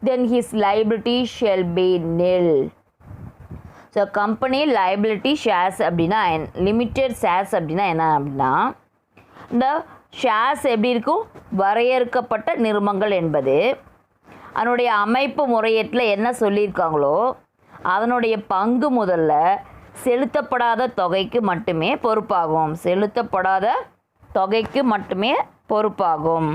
then his liability shall be nil. So company liability shares அப்படின்னா limited shares அப்படின்னா என்ன அப்படின்னா, இந்த shares எப்படி இருக்கும்? வரையறுக்கப்பட்ட நிறுவனங்கள் என்பது அதனுடைய அமைப்பு முறையீட்டில் என்ன சொல்லியிருக்காங்களோ அதனுடைய பங்கு முதல்ல செலுத்தப்படாத தொகைக்கு மட்டுமே பொறுப்பாகும். செலுத்தப்படாத தொகைக்கு மட்டுமே பொறுப்பாகும்.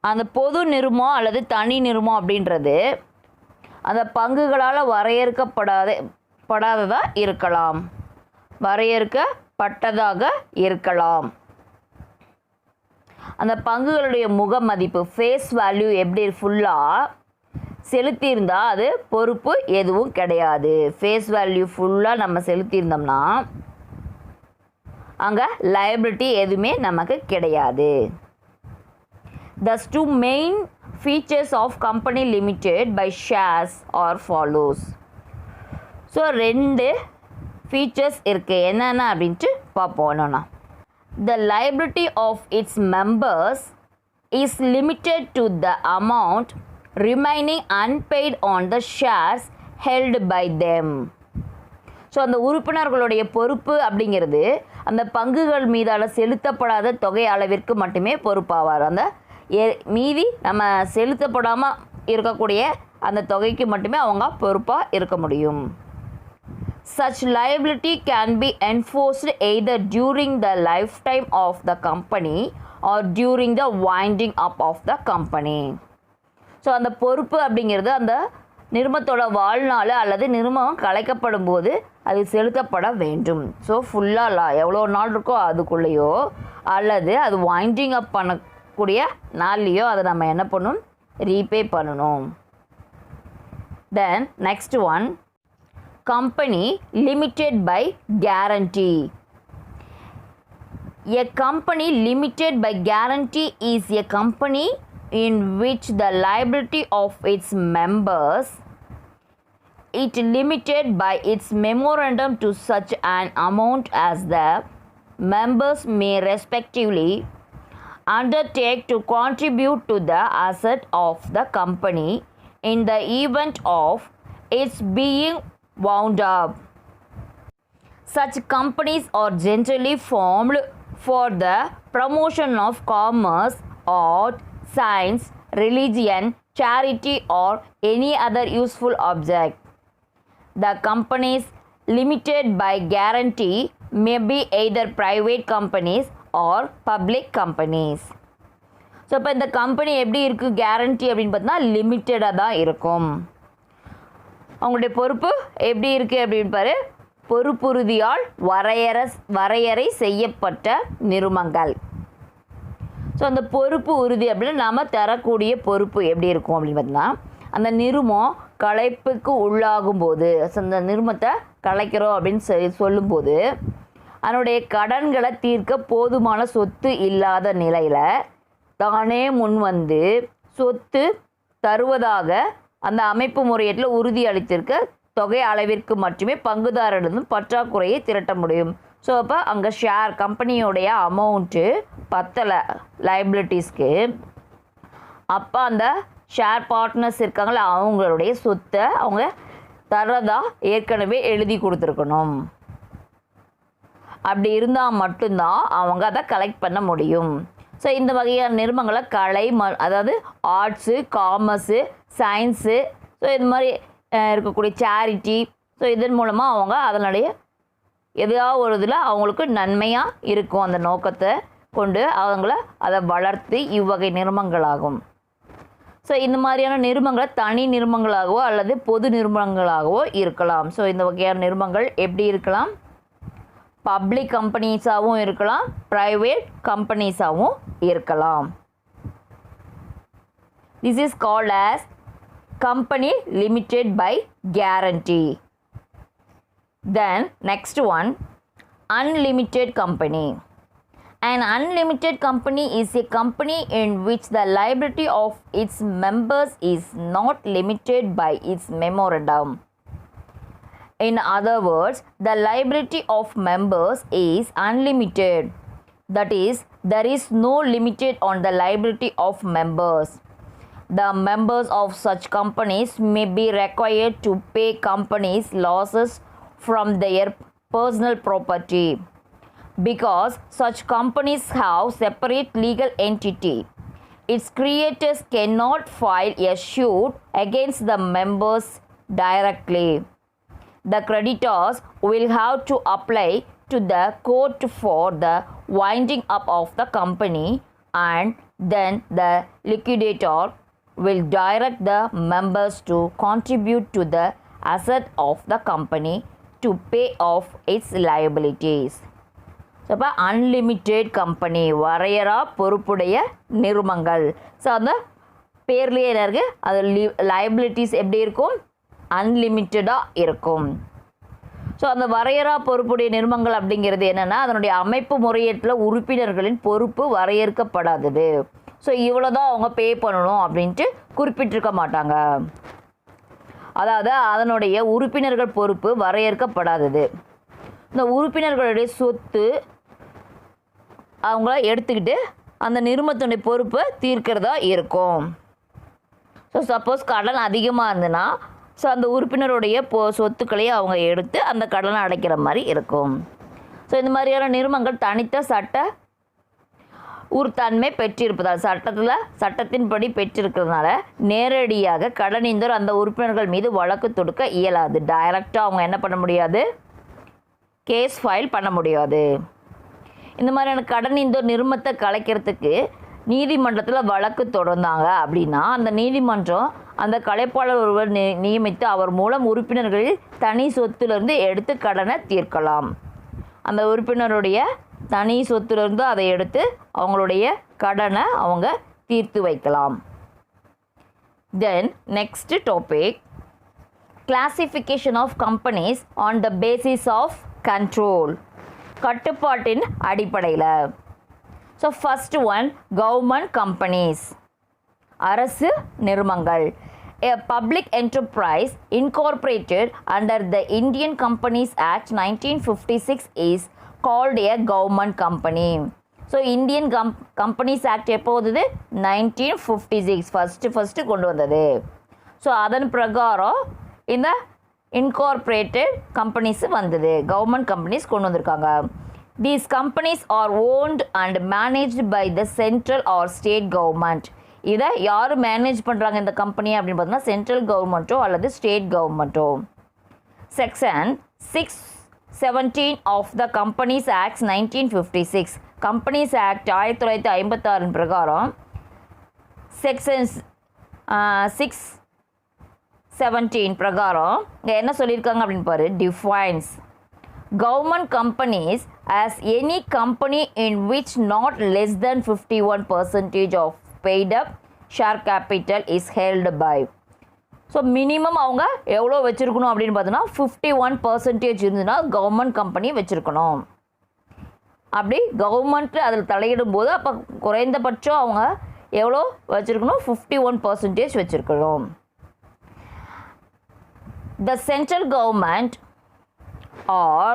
அந்த பொது நிறுவனம் அல்லது தனி நிறுவனம் அப்படின்றது அந்த பங்குகளால் வரையறுக்கப்படாததாக இருக்கலாம், வரையறுக்கப்பட்டதாக இருக்கலாம். அந்த பங்குகளுடைய முக மதிப்பு ஃபேஸ் வேல்யூ எப்படி ஃபுல்லாக செலுத்தியிருந்தால் அது பொறுப்பு எதுவும் கிடையாது. ஃபேஸ் வேல்யூ ஃபுல்லாக நம்ம செலுத்தியிருந்தோம்னா அங்கே liability எதுவுமே நமக்கு கிடையாது. Thus two main features of company limited by shares are follows. So 2 features இருக்குது. என்னென்ன அப்படின்ட்டு பார்ப்போம். The liability of its members is limited to the amount remaining unpaid on the shares held by them. So அந்த உறுப்பினர்களுடைய பொறுப்பு அப்படிங்கிறது அந்த பங்குகள் மீதான செலுத்தப்படாத தொகை அளவிற்கு மட்டுமே பொறுப்பாவார். அந்த மீதி நம்ம செலுத்தப்படாமல் இருக்கக்கூடிய அந்த தொகைக்கு மட்டுமே அவங்க பொறுப்பாக இருக்க முடியும். Such liability can be enforced either during the lifetime of the company or during the winding up of the company. So அந்த பொறுப்பு அப்படிங்கிறது அந்த நிறுவனத்தோட வாழ்நாள் அல்லது நிறுவனம் கலைக்கப்படும் போது அது செலுத்தப்பட வேண்டும். ஸோ ஃபுல்லாக எவ்வளோ நாள் இருக்கோ அதுக்குள்ளேயோ அல்லது அது வைண்டிங் அப் பண்ணக்கூடிய நாள்லேயோ அதை நம்ம என்ன பண்ணணும்? ரீபே பண்ணணும். Then next one, company limited by guarantee. A company limited by guarantee is a company in which the liability of its members is limited by its memorandum to such an amount as the members may respectively undertake to contribute to the asset of the company in the event of its being wound up. Such companies are generally formed for the promotion of commerce, art, science, religion, charity or any other useful object. The companies limited by guarantee may be either private companies or public companies. So இப்போ இந்த company எப்படி இருக்குது guarantee அப்படின்னு பார்த்தீங்கன்னா லிமிட்டடாக தான் இருக்கும். அவங்களுடைய பொறுப்பு எப்படி இருக்குது அப்படின்னு பாரு, பொறுப்புறுதியால் வரையறை செய்யப்பட்ட நிறுவனங்கள். ஸோ அந்த பொறுப்பு உறுதி அப்படின்னு நாம் தரக்கூடிய பொறுப்பு எப்படி இருக்கும் அப்படின்னு பார்த்தீங்கன்னா, அந்த நிறுவனம் கலைப்புக்கு உள்ளாகும் போது, அந்த நிறுவனத்தை கலைக்கிறோம் அப்படின்னு சொல்லும்போது அதனுடைய கடன்களை தீர்க்க போதுமான சொத்து இல்லாத நிலையில் தானே முன் வந்து சொத்து தருவதாக அந்த அமைப்பு முறையீட்டில் உறுதி அளித்திருக்க தொகை அளவிற்கு மட்டுமே பங்குதாரரிடம் பற்றாக்குறையை திரட்ட முடியும். ஸோ அப்போ அங்கே ஷேர் கம்பெனியோடைய அமௌண்ட்டு பத்தலை லைபிலிட்டிஸ்க்கு, அப்போ அந்த ஷேர் பார்ட்னர்ஸ் இருக்காங்களே அவங்களுடைய சொத்தை அவங்க தரதா ஏற்கனவே எழுதி கொடுத்துருக்கணும். அப்படி இருந்தால் மட்டும்தான் அவங்க அதை கலெக்ட் பண்ண முடியும். ஸோ இந்த வகையான நிறுவனங்களை கலை அதாவது ஆர்ட்ஸு, காமர்ஸு, சயின்ஸு, ஸோ இது மாதிரி இருக்கக்கூடிய சேரிட்டி, ஸோ இதன் மூலமாக அவங்க அதனுடைய எதையாவது ஒரு இதில் அவங்களுக்கு நன்மையாக இருக்கும். அந்த நோக்கத்தை கொண்டு அவங்கள அதை வளர்த்து இவ்வகை நிறுவனங்களாகும். ஸோ இந்த மாதிரியான நிறுவனங்களை தனி நிறுவனங்களாகவோ அல்லது பொது நிறுவனங்களாகவோ இருக்கலாம். ஸோ இந்த வகையான நிறுவனங்கள் எப்படி இருக்கலாம்? பப்ளிக் கம்பெனிஸாகவும் இருக்கலாம், ப்ரைவேட் கம்பெனிஸாகவும் இருக்கலாம். This is called as company limited by guarantee. Then next one, unlimited company. An unlimited company is a company in which the liability of its members is not limited by its memorandum. In other words, the liability of members is unlimited. That is, there is no limit on the liability of members. The members of such companies may be required to pay companies losses from their personal property because such companies have separate legal entity. Its creators cannot file a suit against the members directly. The creditors will have to apply to the court for the winding up of the company, and then the liquidator will direct the members to contribute to the asset of the company to pay off its liabilities. So அப்போ unlimited company, வரையறா பொறுப்புடைய நிறுவனங்கள். So அந்த பேர்லேயே என்ன இருக்குது, அது liabilities எப்படி இருக்கும்? அன்லிமிட்டடாக இருக்கும். ஸோ அந்த வரையறா பொறுப்புடைய நிறுவனங்கள் அப்படிங்கிறது என்னென்னா, அதனுடைய அமைப்பு முறையீட்டில் உறுப்பினர்களின் பொறுப்பு வரையறுக்கப்படாதது. ஸோ இவ்வளோ தான் அவங்க பே பண்ணணும் அப்படின்ட்டு குறிப்பிட்டிருக்க மாட்டாங்க. அதாவது அதனுடைய உறுப்பினர்கள் பொறுப்பு வரையறுக்கப்படாதது. இந்த உறுப்பினர்களுடைய சொத்து அவங்கள எடுத்துக்கிட்டு அந்த நிறுவனத்துடைய பொறுப்பை தீர்க்கிறதா இருக்கும். ஸோ சப்போஸ் கடன் அதிகமாக இருந்ததுன்னா ஸோ அந்த உறுப்பினருடைய சொத்துக்களையும் அவங்க எடுத்து அந்த கடனை அடைக்கிற மாதிரி இருக்கும். ஸோ இந்த மாதிரியான நிறுவனங்கள் தனித்த சட்ட தன்மை பெற்றிருப்பதால் சட்டத்தின்படி பெற்றிருக்கிறதுனால நேரடியாக கடனீந்தர் அந்த உறுப்பினர்கள் மீது வழக்கு தொடுக்க இயலாது. டைரக்டாக அவங்க என்ன பண்ண முடியாது? கேஸ் ஃபைல் பண்ண முடியாது. இந்த மாதிரியான கடனீந்தர் நிறுவனத்தை கலைக்கிறதுக்கு நீதிமன்றத்தில் வழக்கு தொடர்ந்தாங்க அப்படின்னா அந்த நீதிமன்றம் அந்த கலைப்பாளர் ஒருவர் நியமித்து அவர் மூலம் உறுப்பினர்களில் தனி சொத்திலிருந்து எடுத்து கடனை தீர்க்கலாம். அந்த உறுப்பினருடைய தனி சொத்திலிருந்து அதை எடுத்து அவங்களுடைய கடனை அவங்க தீர்த்து வைக்கலாம். Then next topic, classification of companies on the basis of control, கட்டுப்பாட்டின் அடிப்படையில். So first one, government companies, அரசு நிறுவனங்கள். A public enterprise incorporated under the Indian Companies Act 1956 is called a government company. So Indian companies act எப்போ வந்தது? 1956 first கொண்டு வந்தது. So அதன் பிரகாரம் இந்த இன்கார்பரேட்டட் கம்பெனிஸ் வந்தது, கவர்மெண்ட் கம்பெனிஸ் கொண்டு வந்திருக்காங்க. These companies are owned and managed by the central or state government. இதை யார் மேனேஜ் பண்ணுறாங்க இந்த கம்பெனி அப்படின்னு பார்த்தோம்னா சென்ட்ரல் கவர்மெண்ட்டோ அல்லது ஸ்டேட் கவர்மெண்ட்டோ. Section 617 of the companies act 1956, companies act 1956 பிரகாரம் செக்ஷன்ஸ் 617 பிரகாரம் இங்கே என்ன சொல்லியிருக்காங்க அப்படின்னு பாரு. Defines government companies as any company in which not less than 51% of paid up share capital is held by. So minimum அவங்க எவ்வளோ வச்சுருக்கணும் அப்படின்னு பார்த்தோன்னா 51% இருந்ததுன்னா கவர்மெண்ட் கம்பெனி வச்சுருக்கணும். அப்படி கவர்மெண்ட்டு அதில் தலையிடும் போது அப்போ குறைந்தபட்சம் அவங்க எவ்வளோ வச்சுருக்கணும்? 51% வச்சுருக்கணும். The central government or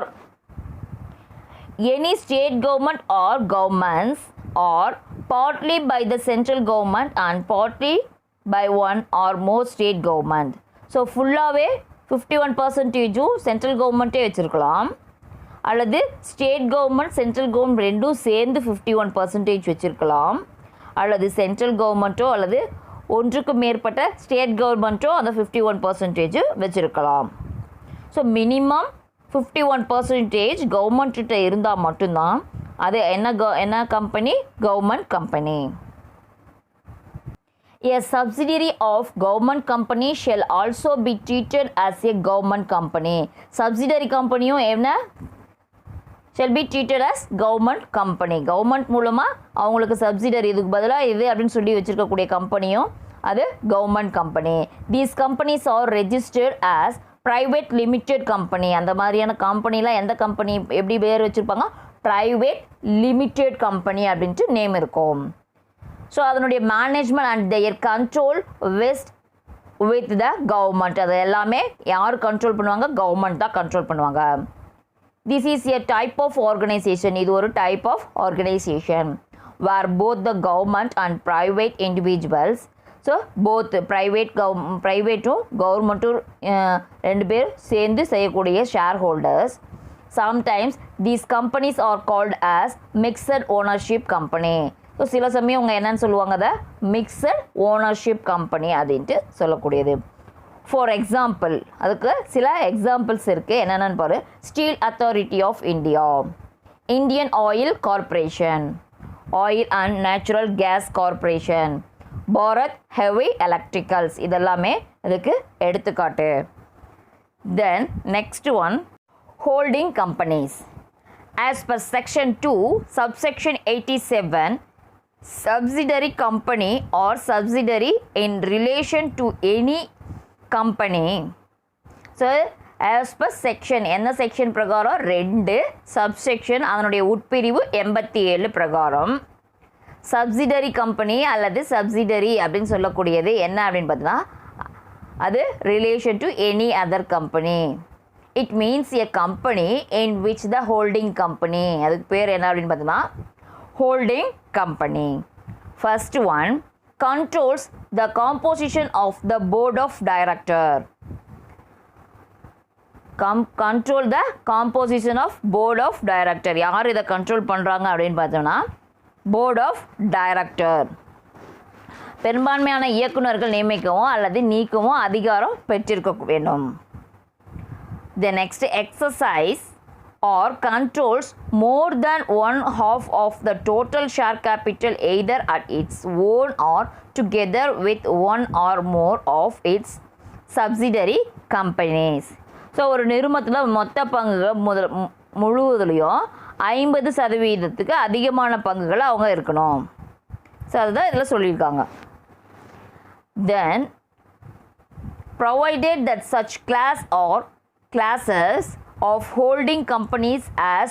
any state government or governments or partly by the central government and partly by one or more state government. So ஃபுல்லாகவே 51% சென்ட்ரல் கவர்மெண்ட்டே வச்சுருக்கலாம், அல்லது ஸ்டேட் கவர்மெண்ட் சென்ட்ரல் கவர்மெண்ட் ரெண்டும் சேர்ந்து 51% வச்சுருக்கலாம், அல்லது சென்ட்ரல் கவர்மெண்ட்டோ அல்லது ஒன்றுக்கு மேற்பட்ட ஸ்டேட் கவர்மெண்ட்டோ அந்த 51% வச்சுருக்கலாம். ஸோ மினிமம் 51% கவர்மெண்ட்டிட்ட இருந்தால் மட்டும்தான் அது என்ன company? Government company. A subsidiary of government company shall also be treated as a government company. Subsidiary companyயும் என்ன? shall be treated as government company. Government மூலமாக அவங்களுக்கு சப்சிடரி இதுக்கு பதிலாக இது அப்படின்னு சொல்லி வச்சுருக்கக்கூடிய கம்பெனியும் அது government company. These companies are registered as private limited company. அந்த மாதிரியான கம்பெனிலாம் எந்த கம்பெனி எப்படி பேர் வச்சுருப்பாங்க? private limited company அப்படின்ட்டு நேம் இருக்கும். ஸோ அதனுடைய management and their control with the government. அது எல்லாமே யார் கண்ட்ரோல் பண்ணுவாங்க? கவர்மெண்ட் தான் கண்ட்ரோல் பண்ணுவாங்க. This is a type of organization. இது ஒரு type of organization where both the government and private individuals, so both ப்ரைவேட்டும் கவர்மெண்ட்டும் ரெண்டு பேர் சேர்ந்து செய்யக்கூடிய shareholders. Sometimes these companies are called as mixed ownership company. So சில சமயம் அவங்க என்னன்னு சொல்லுவாங்க? அதை மிக்சட் ஓனர்ஷிப் கம்பெனி அப்படின்ட்டு சொல்லக்கூடியது. ஃபார் எக்ஸாம்பிள், அதுக்கு சில எக்ஸாம்பிள்ஸ் இருக்குது. என்னென்னு பாரு. Steel authority of India, Indian oil corporation, oil and natural gas corporation, Bharat heavy electricals, இதெல்லாமே இதுக்கு எடுத்துக்காட்டு. Then next one, holding companies. As per section 2 subsection 87, subsidiary company or subsidiary in relation to any company. So as per section, என்ன section பிரகாரம்? 2 subsection, அதனுடைய உட்பிரிவு 87 பிரகாரம் subsidiary company அல்லது subsidiary அப்படின்னு சொல்லக்கூடியது என்ன அப்படின்னு பார்த்தீங்கன்னா அது relation to any other company. It means a company in which the holding company, அதுக்கு பேர் என்ன அப்படின்னு பார்த்தோம்னா holding company. First one, controls the composition of the board of director. Control the composition of board of director. யார் இதை control பண்ணுறாங்க அப்படின்னு பார்த்தோம்னா board of director. பெரும்பான்மையான இயக்குநர்கள் நியமிக்கவும் அல்லது நீக்கவும் அதிகாரம் பெற்றிருக்க வேண்டும். The next, exercise or controls more than 1/2 of the total share capital either at its own or together with one or more of its subsidiary companies. So ஒரு நிறுவனத்தில் மொத்த பங்குகள் முழுவதுலையும் 50% அதிகமான பங்குகள் அவங்க இருக்கணும். ஸோ அதுதான் இதில் சொல்லியிருக்காங்க. Then provided that such classes of holding companies as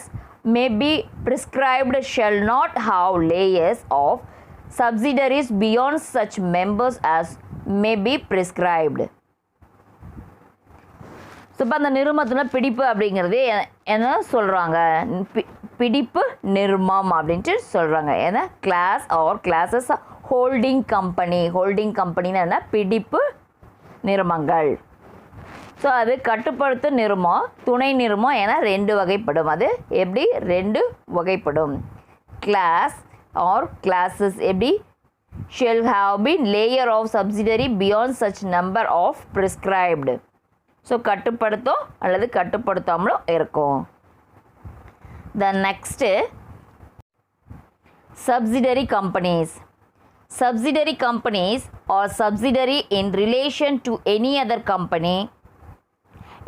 may be prescribed shall not have layers of subsidiaries beyond such members as may be prescribed. So இப்போ அந்த நிறுவனத்தில் பிடிப்பு அப்படிங்கிறது என்ன சொல்கிறாங்க? பிடிப்பு நிறுமம் அப்படின்ட்டு சொல்கிறாங்க. ஏன்னா கிளாஸ் ஆர் கிளாஸஸ் ஹோல்டிங் கம்பெனின்னு என்ன? பிடிப்பு நிறுமங்கள். ஸோ அது கட்டுப்படுத்த நிறுமம், துணை நிறுமம் என 2 வகைப்படும். அது எப்படி 2 வகைப்படும்? கிளாஸ் ஆர் கிளாஸஸ் எப்படி? shall have been layer of subsidiary beyond such number of prescribed. So கட்டுப்படுத்தும் அல்லது கட்டுப்படுத்தாமலும் இருக்கும். The next, subsidiary companies. Subsidiary companies are subsidiary in relation to any other company.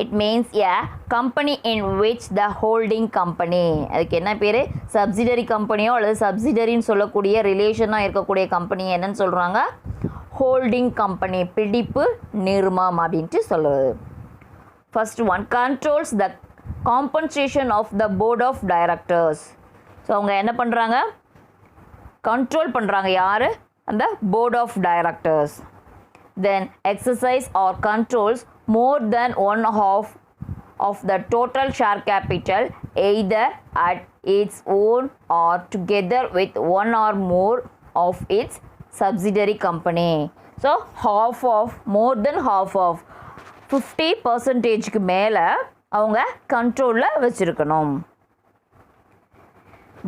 It means a company in which the holding company, அதுக்கு என்ன பேர்? Subsidiary கம்பெனியோ அல்லது சப்சிடரின்னு சொல்லக்கூடிய ரிலேஷனாக இருக்கக்கூடிய company என்னன்னு சொல்கிறாங்க? ஹோல்டிங் கம்பெனி, பிடிப்பு நிறுமம் அப்படின்ட்டு சொல்லுவது. First one, controls the compensation of the board of directors. So அவங்க என்ன பண்ணுறாங்க? கண்ட்ரோல் பண்ணுறாங்க. யார்? அந்த board of directors. Then exercise or controls more than 1/2 of the total share capital either at its own or together with one or more of its subsidiary company. So more than half of 50% மேலே அவங்க கண்ட்ரோலில் வச்சுருக்கணும்.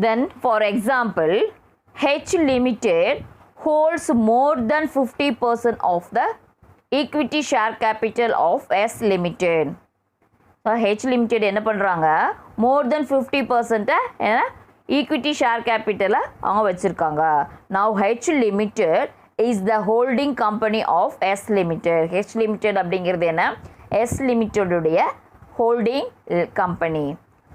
Then for example, H Limited holds more than 50% of the equity share capital of S Limited. So H Limited என்ன பண்ணுறாங்க, more than 50% equity share கேபிட்டலை அவங்க வச்சுருக்காங்க. Now H Limited is the holding company of S Limited. H Limited அப்படிங்கிறது என்ன, S Limited உடைய holding company,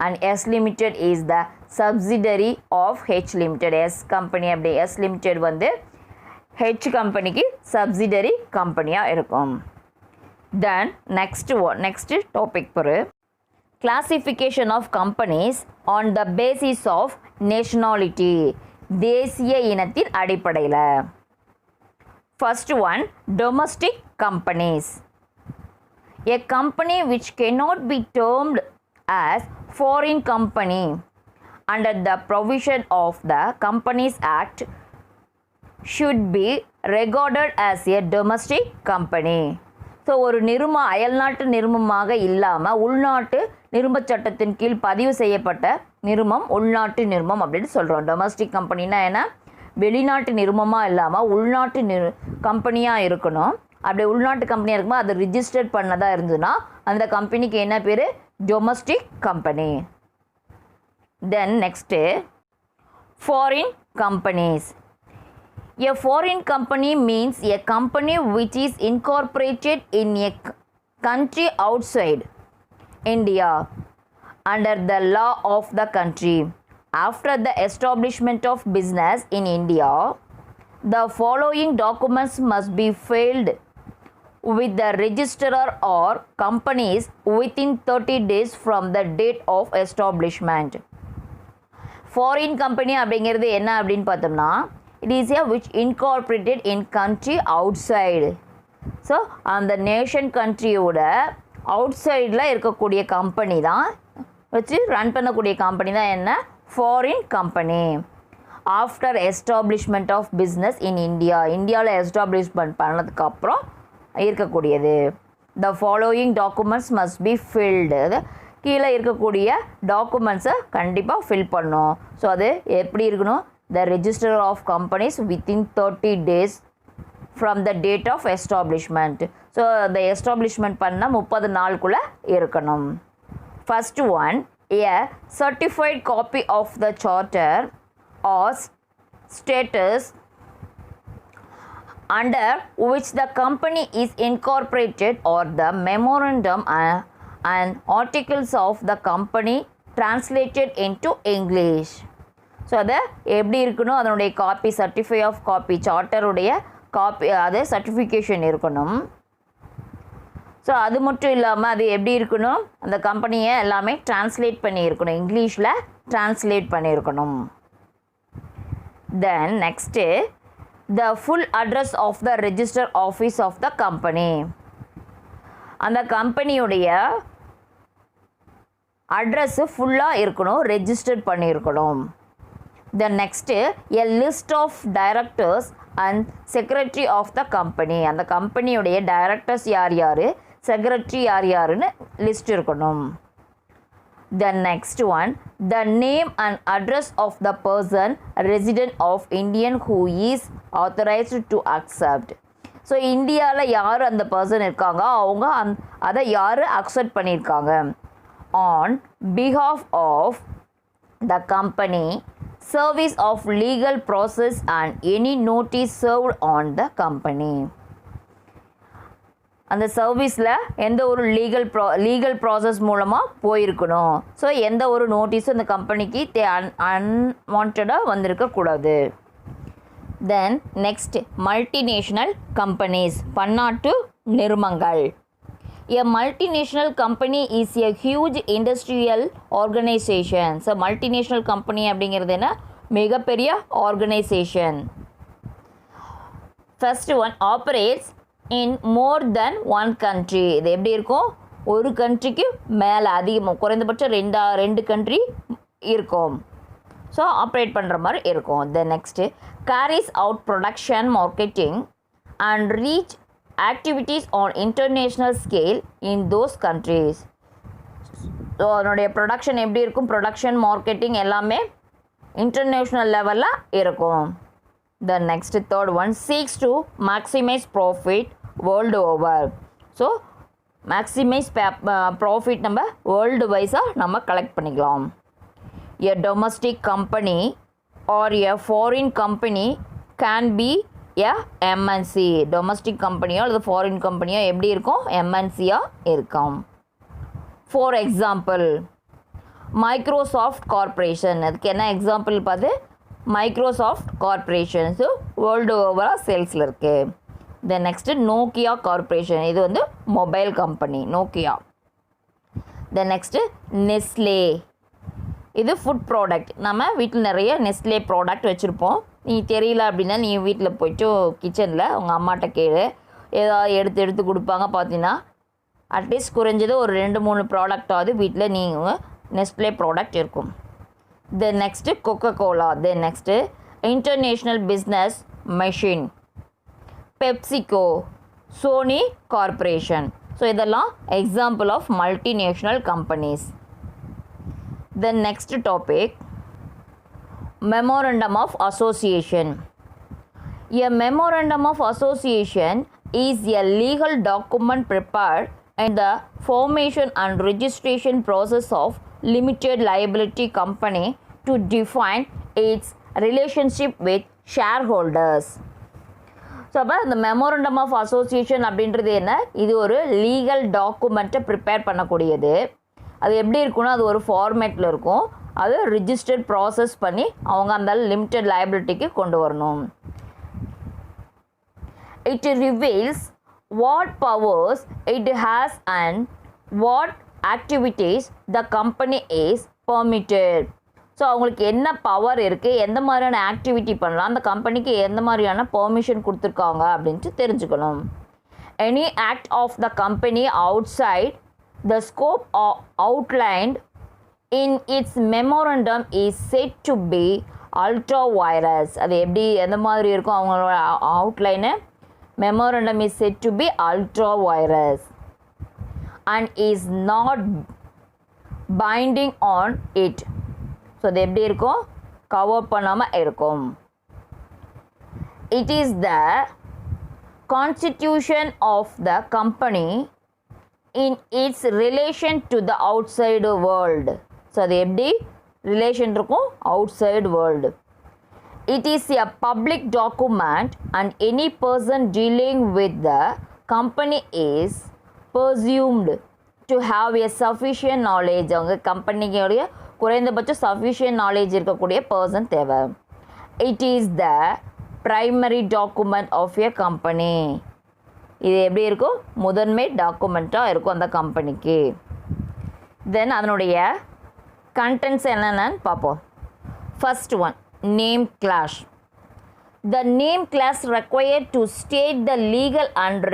and S Limited is the subsidiary of H Limited. S company அப்படி S Limited வந்து H கம்பெனிக்கு subsidiary கம்பெனியாக இருக்கும். Then next topic பாரு, classification of companies on the basis of nationality. தேசிய இனத்தின் அடிப்படையில். First one, domestic companies. A company which cannot be termed as foreign company under the provision of the Companies Act should be regarded as a domestic company. So ஒரு நிறுவனம் அயல்நாட்டு நிறுவனமாக இல்லாமல் உள்நாட்டு நிறுவனச் சட்டத்தின் கீழ் பதிவு செய்யப்பட்ட நிறுவனம் உள்நாட்டு நிறுவனம் அப்படின்னு சொல்கிறோம். டொமஸ்டிக் கம்பெனினா என்ன, வெளிநாட்டு நிறுவனமாக இல்லாமல் உள்நாட்டு கம்பெனியாக இருக்கணும். அப்படி உள்நாட்டு கம்பெனியாக இருக்கும்போது அது ரிஜிஸ்டர்ட் பண்ணதாக இருந்ததுன்னா அந்த கம்பெனிக்கு என்ன பேர், domestic company. Then next foreign companies. A foreign company means a company which is incorporated in a country outside India under the law of the country. After the establishment of business in India, the following documents must be filed with the registrar or companies within 30 days from the date of establishment. Foreign company அப்படிங்கிறது என்ன அப்படின்னு பார்த்தோம்னா, it is a which incorporated in country outside. So அந்த nation கண்ட்ரியோட அவுட்சைடில் இருக்கக்கூடிய company தான் வச்சு ரன் பண்ணக்கூடிய கம்பெனி தான் என்ன, foreign company. After establishment of business in India, இந்தியாவில் எஸ்டாப்ளிஷ்மெண்ட் பண்ணதுக்கப்புறம் இருக்கக்கூடியது. The following documents must be filed. கீழே இருக்கக்கூடிய டாக்குமெண்ட்ஸை கண்டிப்பாக ஃபில் பண்ணும். ஸோ அது எப்படி இருக்கணும், the register of companies within 30 days from the date of establishment. So the establishment பண்ண 30 நாளுக்குள்ள இருக்கணும். First one, a certified copy of the charter or status under which the company is incorporated or the memorandum and articles of the company translated into English. So அதை எப்படி இருக்கணும், அதனுடைய copy, certify of copy, சார்ட்டருடைய copy, அது certification இருக்கணும். So அது மட்டும் இல்லாமல் அது எப்படி இருக்கணும், அந்த கம்பெனியை எல்லாமே டிரான்ஸ்லேட் பண்ணியிருக்கணும், இங்கிலீஷில் டிரான்ஸ்லேட் பண்ணியிருக்கணும். Then next, the full address of the register office of the company. அந்த கம்பெனியுடைய அட்ரஸ்ஸு ஃபுல்லாக இருக்கணும், ரெஜிஸ்டர் பண்ணியிருக்கணும். The next, a list of directors and secretary of the company. அந்த கம்பெனியுடைய டைரக்டர்ஸ் யார் யார், செக்ரட்டரி யார் யாருன்னு லிஸ்ட் இருக்கணும். The next one, the name and address of the person resident of Indian who is authorized to accept. So இந்தியாவில் யார் அந்த பர்சன் இருக்காங்க, அவங்க அதை யார் அக்செப்ட் பண்ணியிருக்காங்க. On behalf of the company, service of legal process and any notice served on the company. அந்த சர்வீஸில் எந்த ஒரு லீகல் ப்ராசஸ் மூலமாக போயிருக்கணும். ஸோ எந்த ஒரு நோட்டீஸும் இந்த கம்பெனிக்கு அன்வான்டாக வந்திருக்கக்கூடாது. தென் நெக்ஸ்ட், மல்டிநேஷ்னல் கம்பெனிஸ், பன்னாட்டு நிறுவனங்கள். A multinational company is a huge industrial organization. So multinational company அப்படிங்கிறது என்ன, மிகப்பெரிய organisation. First one, operates in more than one country. இது எப்படி இருக்கும், ஒரு கண்ட்ரிக்கு மேலே அதிகமாக குறைந்தபட்சம் ரெண்டு கண்ட்ரி இருக்கும். ஸோ ஆப்ரேட் பண்ணுற மாதிரி இருக்கும். Then next, carries out production, marketing and reach activities on international scale in those countries. So அதனுடைய ப்ரொடக்ஷன் எப்படி இருக்கும், ப்ரொடக்ஷன், மார்க்கெட்டிங் எல்லாமே இன்டர்நேஷ்னல் லெவலில் இருக்கும். The next third one seeks to maximize profit world over. So maximize profit நம்ம world wise நம்ம collect பண்ணிக்கலாம். A domestic company or a foreign company can be a MNC. domestic company அல்லது foreign company எப்படி இருக்கும்? MNC இருக்கும். For example Microsoft corporation, அதுக்கு என்ன example பார்த்து மைக்ரோசாஃப்ட் கார்ப்பரேஷன்ஸு வேர்ல்டு ஓவராக சேல்ஸில் இருக்குது. தென் நெக்ஸ்ட்டு நோக்கியா கார்ப்பரேஷன், இது வந்து mobile company Nokia. Then next Nestle, இது ஃபுட் ப்ராடக்ட். நம்ம வீட்டில் நிறைய நெஸ்லே ப்ராடக்ட் வச்சுருப்போம். நீ தெரியல அப்படின்னா நீ வீட்டில் போய்ட்டு கிச்சனில் உங்கள் அம்மாட்ட கேளு, ஏதாவது எடுத்து கொடுப்பாங்க. பார்த்தீங்கன்னா அட்லீஸ்ட் குறைஞ்சது ஒரு 2-3 ப்ராடக்டாவது வீட்டில் நீங்கள் நெஸ்லே ப்ராடக்ட் இருக்கும். Then next Coca Cola. Then next international business machine, PepsiCo, Sony corporation. So இதெல்லாம் example of multinational companies. Then next topic memorandum of association. A memorandum of association is a legal document prepared in the formation and registration process of limited liability company to define its relationship with shareholders. So அப்போ இந்த memorandum of association அப்படின்றது என்ன? இது ஒரு legal டாக்குமெண்ட்டை prepare பண்ணக்கூடியது. அது எப்படி இருக்குன்னா அது ஒரு ஃபார்மேட்டில் இருக்கும். அது ரிஜிஸ்டர்ட் ப்ராசஸ் பண்ணி அவங்க அந்த லிமிட்டட் லைபிலிட்டிக்கு கொண்டு வரணும். It reveals what powers it has and what activities the company is permitted. So அவங்களுக்கு என்ன பவர் இருக்குது, எந்த மாதிரியான ஆக்டிவிட்டி பண்ணலாம், அந்த கம்பெனிக்கு எந்த மாதிரியான பெர்மிஷன் கொடுத்துருக்காங்க அப்படின்ட்டு தெரிஞ்சுக்கணும். Any act of the company outside the scope outlined in its memorandum is said to be ultra vires. அது எப்படி எந்த மாதிரி இருக்கும் அவங்களோட outline? Memorandum is said to be ultra virus and is not binding on it. So அது எப்படி இருக்கும்? Cover பண்ணாமல் இருக்கும். It is the constitution of the company in its relation to the outside world. So அது எப்படி relation இருக்கும்? outside world. It is a public document and any person dealing with the company is presumed to have a sufficient knowledge. அவங்க கம்பெனியோடைய குறைந்தபட்ச sufficient knowledge இருக்கக்கூடிய person தேவை. It is the primary document of a company. இது எப்படி இருக்கும்? முதன்மை டாக்குமெண்ட்டாக இருக்கும் அந்த கம்பெனிக்கு. தென் அதனுடைய கண்டென்ட்ஸ் என்னென்னு பார்ப்போம். First one, name class. The name class required to state the legal and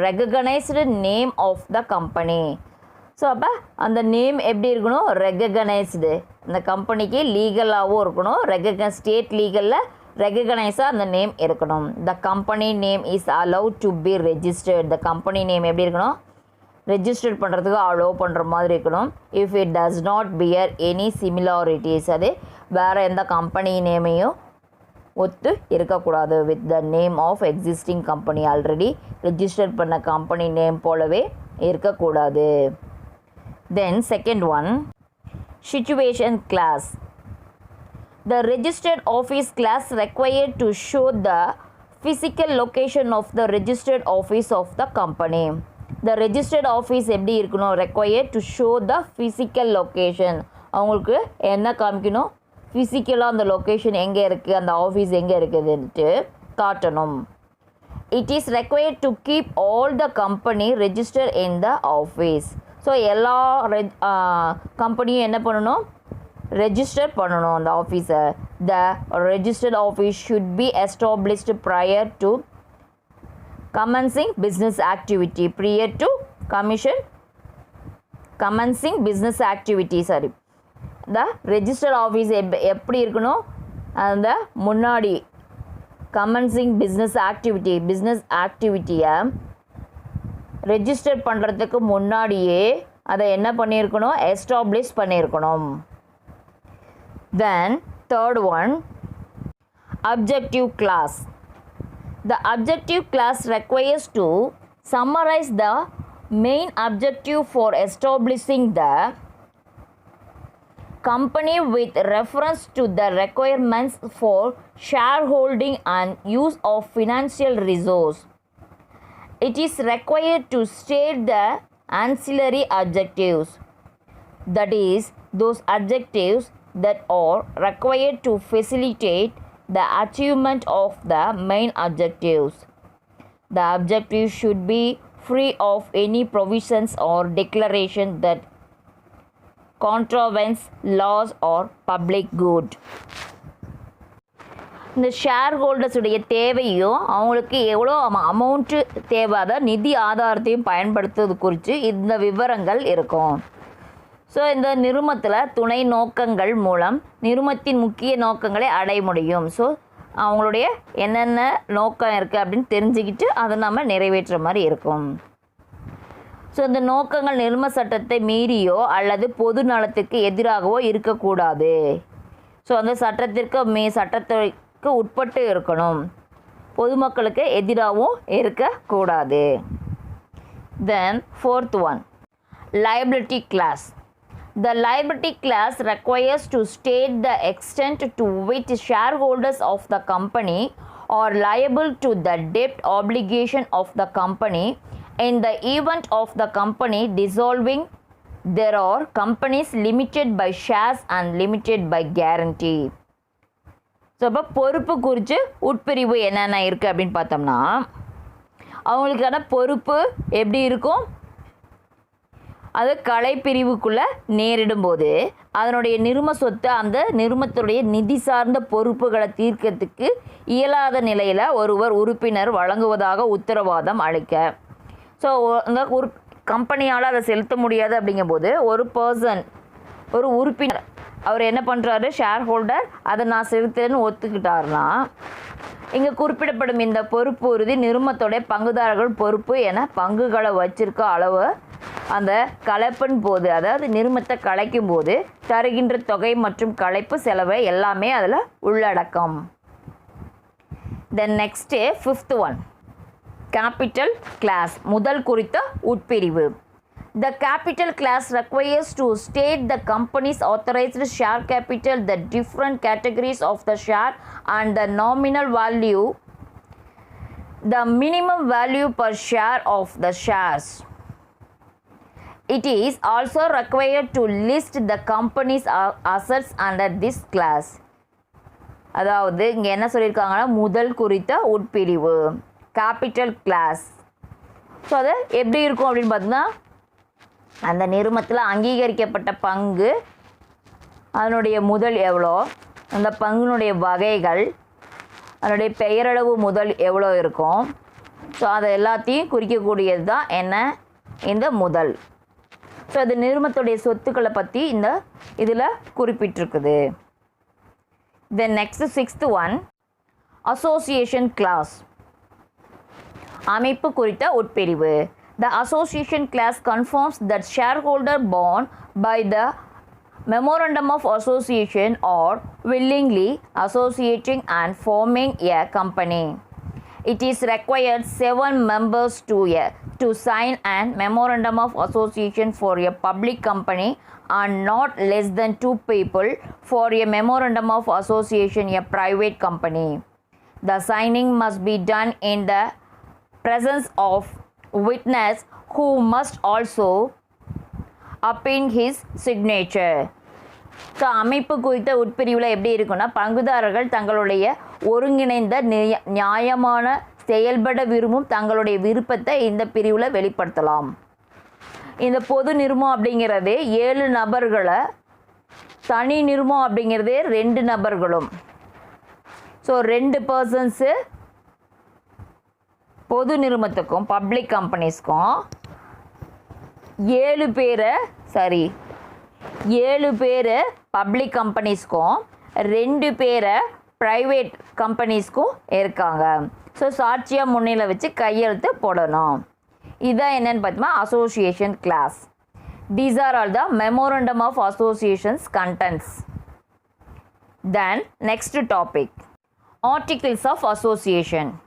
recognized name of the company. So அப்போ அந்த நேம் எப்படி இருக்கணும்? ரெகக்னைஸ்டு. அந்த கம்பெனிக்கு லீகலாகவும் இருக்கணும், ஸ்டேட் லீகலில் ரெகக்னைஸாக அந்த நேம் இருக்கணும். The company name is allowed to be registered. The company name எப்படி இருக்கணும்? ரெஜிஸ்டர் பண்ணுறதுக்கு அலோவ் பண்ணுற மாதிரி இருக்கணும். If it does not bear any similarities, அது வேறு எந்த கம்பெனி நேமையும் ஒத்து இருக்கக்கூடாது with the name of existing company. Already register பண்ண கம்பெனி நேம் போலவே இருக்கக்கூடாது. Then second one, situation clause. The registered office clause required to show the physical location of the registered office of the company. The registered office எப்படி இருக்கணும்? Required to show the physical location. அவங்களுக்கு என்ன காமிக்கணும்? ஃபிசிக்கலாக அந்த location எங்கே இருக்குது, அந்த ஆஃபீஸ் எங்கே இருக்குதுன்ட்டு காட்டணும். It is required to keep all the company register in the office. So எல்லா கம்பெனியும் என்ன பண்ணணும்? ரெஜிஸ்டர் பண்ணணும் அந்த ஆஃபீஸை. The registered office should be established prior to commencing business activity. prior to commencing business activity. sorry, the registered office எப்படி இருக்கணும்? அந்த முன்னாடி commencing business activity-யை ரெஜிஸ்டர் பண்ணுறதுக்கு முன்னாடியே அதை என்ன பண்ணியிருக்கணும்? எஸ்டாப்ளிஷ் பண்ணியிருக்கணும். தென் third one, objective class. The objective class requires to summarize the main objective for establishing the company with reference to the requirements for shareholding and use of financial resource. It is required to state the ancillary objectives, that is, those objectives that are required to facilitate the achievement of the main objectives. The objective should be free of any provisions or declaration that contravenes laws or public good. இந்த share ஹோல்டர்ஸுடைய தேவையும் அவங்களுக்கு எவ்வளோ amount தேவை, அதாவது நிதி ஆதாரத்தையும் பயன்படுத்துவது குறித்து இந்த விவரங்கள் இருக்கும். ஸோ இந்த நிறுமத்தில் துணை நோக்கங்கள் மூலம் நிறுமத்தின் முக்கிய நோக்கங்களை அடைய முடியும். ஸோ அவங்களுடைய என்னென்ன நோக்கம் இருக்குது அப்படின்னு தெரிஞ்சுக்கிட்டு அதை நம்ம நிறைவேற்றுற மாதிரி இருக்கும். ஸோ இந்த நோக்கங்கள் நிறும சட்டத்தை மீறியோ அல்லது பொது நலத்துக்கு எதிராகவோ இருக்கக்கூடாது. ஸோ அந்த சட்டத்திற்கு உட்பட்டு இருக்கணும், பொதுமக்களுக்கு எதிராகவும் இருக்கக்கூடாது. தென் fourth one, liability class. The liability class requires to state the extent to which shareholders of the company are liable to the debt obligation of the company in the event of the company dissolving. There are companies limited by shares and limited by guarantee. So அப்போ பொறுப்பு குறித்து உட்பிரிவு என்னென்ன இருக்குது அப்படின்னு பார்த்தோம்னா, அவங்களுக்கான பொறுப்பு எப்படி இருக்கும், அது கலைப்பிரிவுக்குள்ளே நேரிடும் போது அதனுடைய நிறும சொத்து அந்த நிறுமத்துடைய நிதி சார்ந்த பொறுப்புகளை தீர்க்கறதுக்கு இயலாத நிலையில் ஒருவர் உறுப்பினர் வழங்குவதாக உத்தரவாதம் அளிக்க. ஸோ அந்த கம்பெனியால் அதை செலுத்த முடியாது அப்படிங்கும்போது ஒரு உறுப்பினர் அவர் என்ன பண்ணுறாரு, ஷேர் ஹோல்டர் அதை நான் செலுத்துறேன்னு ஒத்துக்கிட்டாருன்னா இங்கே குறிப்பிடப்படும் இந்த பொறுப்பு உறுதி நிறுமத்தோடைய பங்குதாரர்கள் பொறுப்பு என பங்குகளை வச்சிருக்க அளவு அந்த கலைப்பின் போது, அதாவது நிறுமத்தை கலைக்கும் போது தருகின்ற தொகை மற்றும் கலைப்பு செலவை எல்லாமே அதில் உள்ளடக்கம். Then next fifth one, capital class. முதல் குறித்த உட்பிரிவு. The capital class requires to state the company's authorized share capital, the different categories of the share and the nominal value, the minimum value per share of the shares. It is also required to list the company's assets under this class. அதாவது இங்கே என்ன சொல்லியிருக்காங்கன்னா, முதல் குறித்த உட்பிரிவு capital class. So அது எப்படி இருக்கும் அப்படின்னு பார்த்தீங்கன்னா, அந்த நிறுமத்தில் அங்கீகரிக்கப்பட்ட பங்கு, அதனுடைய முதல் எவ்வளோ, அந்த பங்குனுடைய வகைகள், அதனுடைய பெயரளவு முதல் எவ்வளோ இருக்கும். ஸோ அதை எல்லாத்தையும் குறிக்கக்கூடியது தான் என்ன, இந்த முதல். ஸோ அது நிறுமத்துடைய சொத்துக்களை பற்றி இந்த இதில் குறிப்பிட்டிருக்குது. Then next sixth one, association class. அமைப்பு குறித்த உட்பிரிவு. The association class confirms that shareholder bound by the memorandum of association are willingly associating and forming a company. It is required 7 members to sign an memorandum of association for a public company and not less than 2 people for a memorandum of association a private company. The signing must be done in the presence of witness who must also append his signature. So அமைப்பு குறித்த உட்பிரிவில் எப்படி இருக்குன்னா, பங்குதாரர்கள் தங்களுடைய ஒருங்கிணைந்த நியாயமான செயல்பட விரும்பும் தங்களுடைய விருப்பத்தை இந்த பிரிவில் வெளிப்படுத்தலாம். இந்த பொது நிறுமம் அப்படிங்கிறது 7 நபர்களை, தனி நிறுமம் அப்படிங்கிறது 2 நபர்களும். ஸோ 2 பர்சன்ஸு பொது நிறுமத்துக்கும் பப்ளிக் கம்பெனிஸ்க்கும் 7 பேர் பப்ளிக் கம்பெனிஸ்க்கும் 2 பேர் ப்ரைவேட் கம்பெனிஸ்க்கும் இருக்காங்க. ஸோ சாட்சியாக முன்னிலை வச்சு கையெழுத்து போடணும். இதுதான் என்னென்னு பார்த்தோம்னா association clause. These are all the memorandum of associations contents. Then next topic, Articles of Association.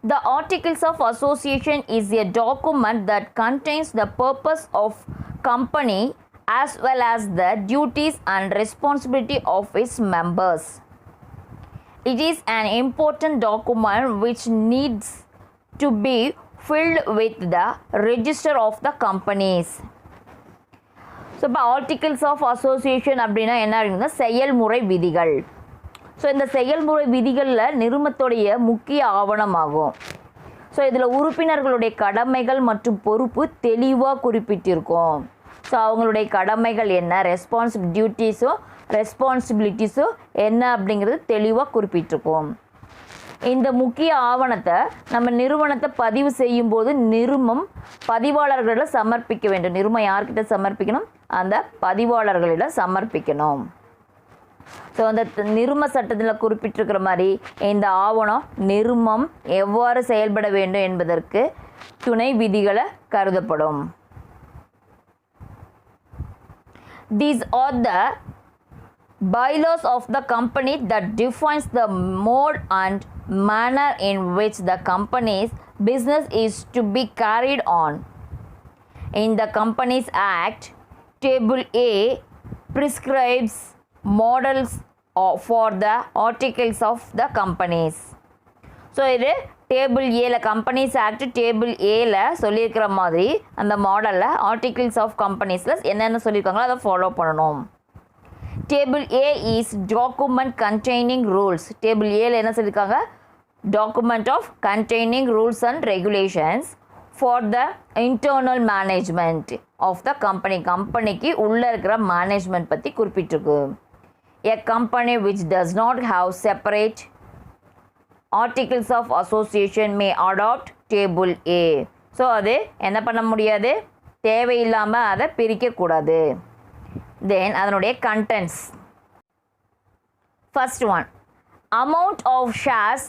The Articles of Association is a document that contains the purpose of company as well as the duties and responsibility of its members. It is an important document which needs to be filled with the register of the companies. So இப்போ articles of association அப்படின்னா என்ன அப்படின்னா செயல்முறை விதிகள். So இந்த செயல்முறை விதிகளில் நிறுவனத்துடைய முக்கிய ஆவணமாகும். ஸோ இதில் உறுப்பினர்களுடைய கடமைகள் மற்றும் பொறுப்பு தெளிவாக குறிப்பிட்டிருக்கும். ஸோ அவங்களுடைய கடமைகள் என்ன, ரெஸ்பான்சிபிலிட்டிஸும் என்ன அப்படிங்கிறது தெளிவாக குறிப்பிட்டிருக்கும். இந்த முக்கிய ஆவணத்தை நம்ம நிறுவனத்தை பதிவு செய்யும்போது நிறுவனம் பதிவாளர்களிடம் சமர்ப்பிக்க வேண்டும். நிறுவனம் யார்கிட்ட சமர்ப்பிக்கணும்? அந்த பதிவாளர்களிடம் சமர்ப்பிக்கணும். ஸோ அந்த நிறுவன சட்டத்தில் குறிப்பிட்டிருக்கிற மாதிரி இந்த ஆவணம் நிறுவனம் எவ்வாறு செயல்பட வேண்டும் என்பதற்கு துணை விதிகளை கருதப்படும். These are the bylaws of the company that defines the mode and manner in which the company's business is to be carried on. In the Companies Act, Table A prescribes models for the articles of the companies. So இது table ஏல companies act table ஏல சொல்லியிருக்கிற மாதிரி அந்த மாடலில் articles of கம்பெனிஸில் என்னென்ன சொல்லியிருக்காங்களோ அதை ஃபாலோ பண்ணணும். Table A is document containing rules. Table ஏல என்ன சொல்லியிருக்காங்க? Document of containing rules and regulations for the internal management of the company. கம்பெனிக்கு உள்ளே இருக்கிற மேனேஜ்மெண்ட் பற்றி குறிப்பிட்டிருக்கு. A company which does not have separate articles of association may adopt table A. So அது என்ன பண்ண முடியாது? தேவையில்லாமல் அதை பிரிக்கக்கூடாது. தென் அதனுடைய contents. First one, amount of shares,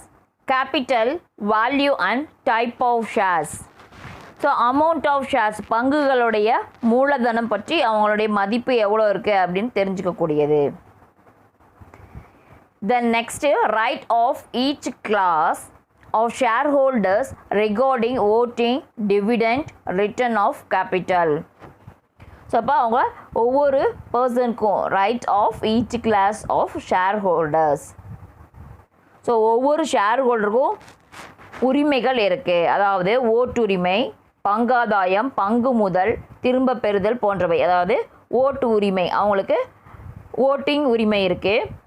capital, value and type of shares. So amount of shares பங்குகளுடைய மூலதனம் பற்றி அவங்களுடைய மதிப்பு எவ்வளோ இருக்குது அப்படின்னு தெரிஞ்சுக்கக்கூடியது. The next, right of each class of shareholders regarding voting, dividend, return of capital. So அப்போ அவங்க ஒவ்வொரு பர்சனுக்கும் right of each class of share holders. So ஒவ்வொரு ஷேர் ஹோல்டருக்கும் உரிமைகள் இருக்குது. அதாவது ஓட்டுரிமை, பங்காதாயம், பங்கு முதல், திரும்ப பெறுதல் போன்றவை. அதாவது ஓட்டு உரிமை, அவங்களுக்கு ஓட்டிங் உரிமை இருக்குது.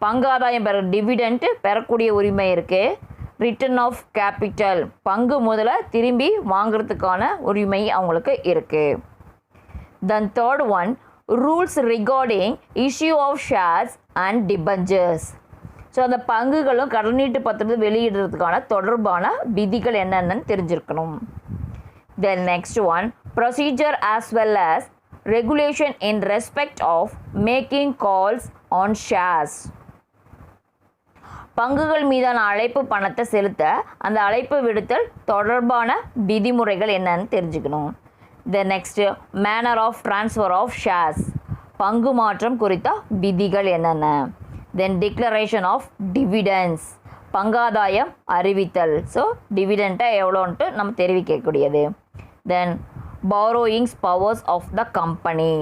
பங்காதாயம் டிவிடெண்ட் பெறக்கூடிய உரிமை இருக்குது. ரிட்டர்ன் ஆஃப் கேபிட்டல், பங்கு முதல்ல திரும்பி வாங்கிறதுக்கான உரிமை அவங்களுக்கு இருக்குது. Then third one, rules regarding issue of shares and debentures. So அந்த பங்குகளும் கடனீட்டு பத்திரத்தை வெளியிடுறதுக்கான தொடர்பான விதிகள் என்னென்னு தெரிஞ்சிருக்கணும். Then next one, procedure as well as regulation in respect of making calls on shares. பங்குகள் மீதான அழைப்பு பணத்தை செலுத்த அந்த அழைப்பு விடுத்தல் தொடர்பான விதிமுறைகள் என்னன்னு தெரிஞ்சுக்கணும். The next, manner of transfer of shares, பங்கு மாற்றம் குறித்த விதிகள் என்னென்ன. தென் டிக்ளரேஷன் ஆஃப் டிவிடெண்ட்ஸ், பங்காதாயம் அறிவித்தல். ஸோ டிவிடெண்ட்டை எவ்வளோன்ட்டு நம்ம தெரிவிக்கக்கூடியது. Then borrowings powers of the company.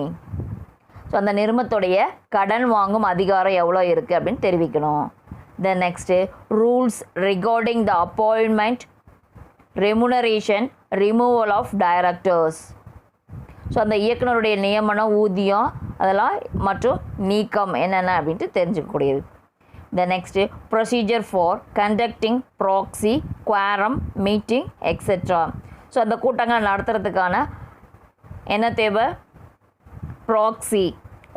So அந்த நிறுவனத்துடைய கடன் வாங்கும் அதிகாரம் எவ்வளோ இருக்குது அப்படின்னு தெரிவிக்கணும். The next, rules regarding the appointment, remuneration, removal of directors. So அந்த இயக்குனருடைய நியமனம், ஊதியம் அதெல்லாம் மற்றும் நீக்கம் என்னென்ன அப்படின்ட்டு தெரிஞ்சுக்கக்கூடியது. The next, procedure for conducting proxy, quorum, meeting, etc. So அந்த கூட்டங்கள் நடத்துறதுக்கான என்ன தேவை? Proxy,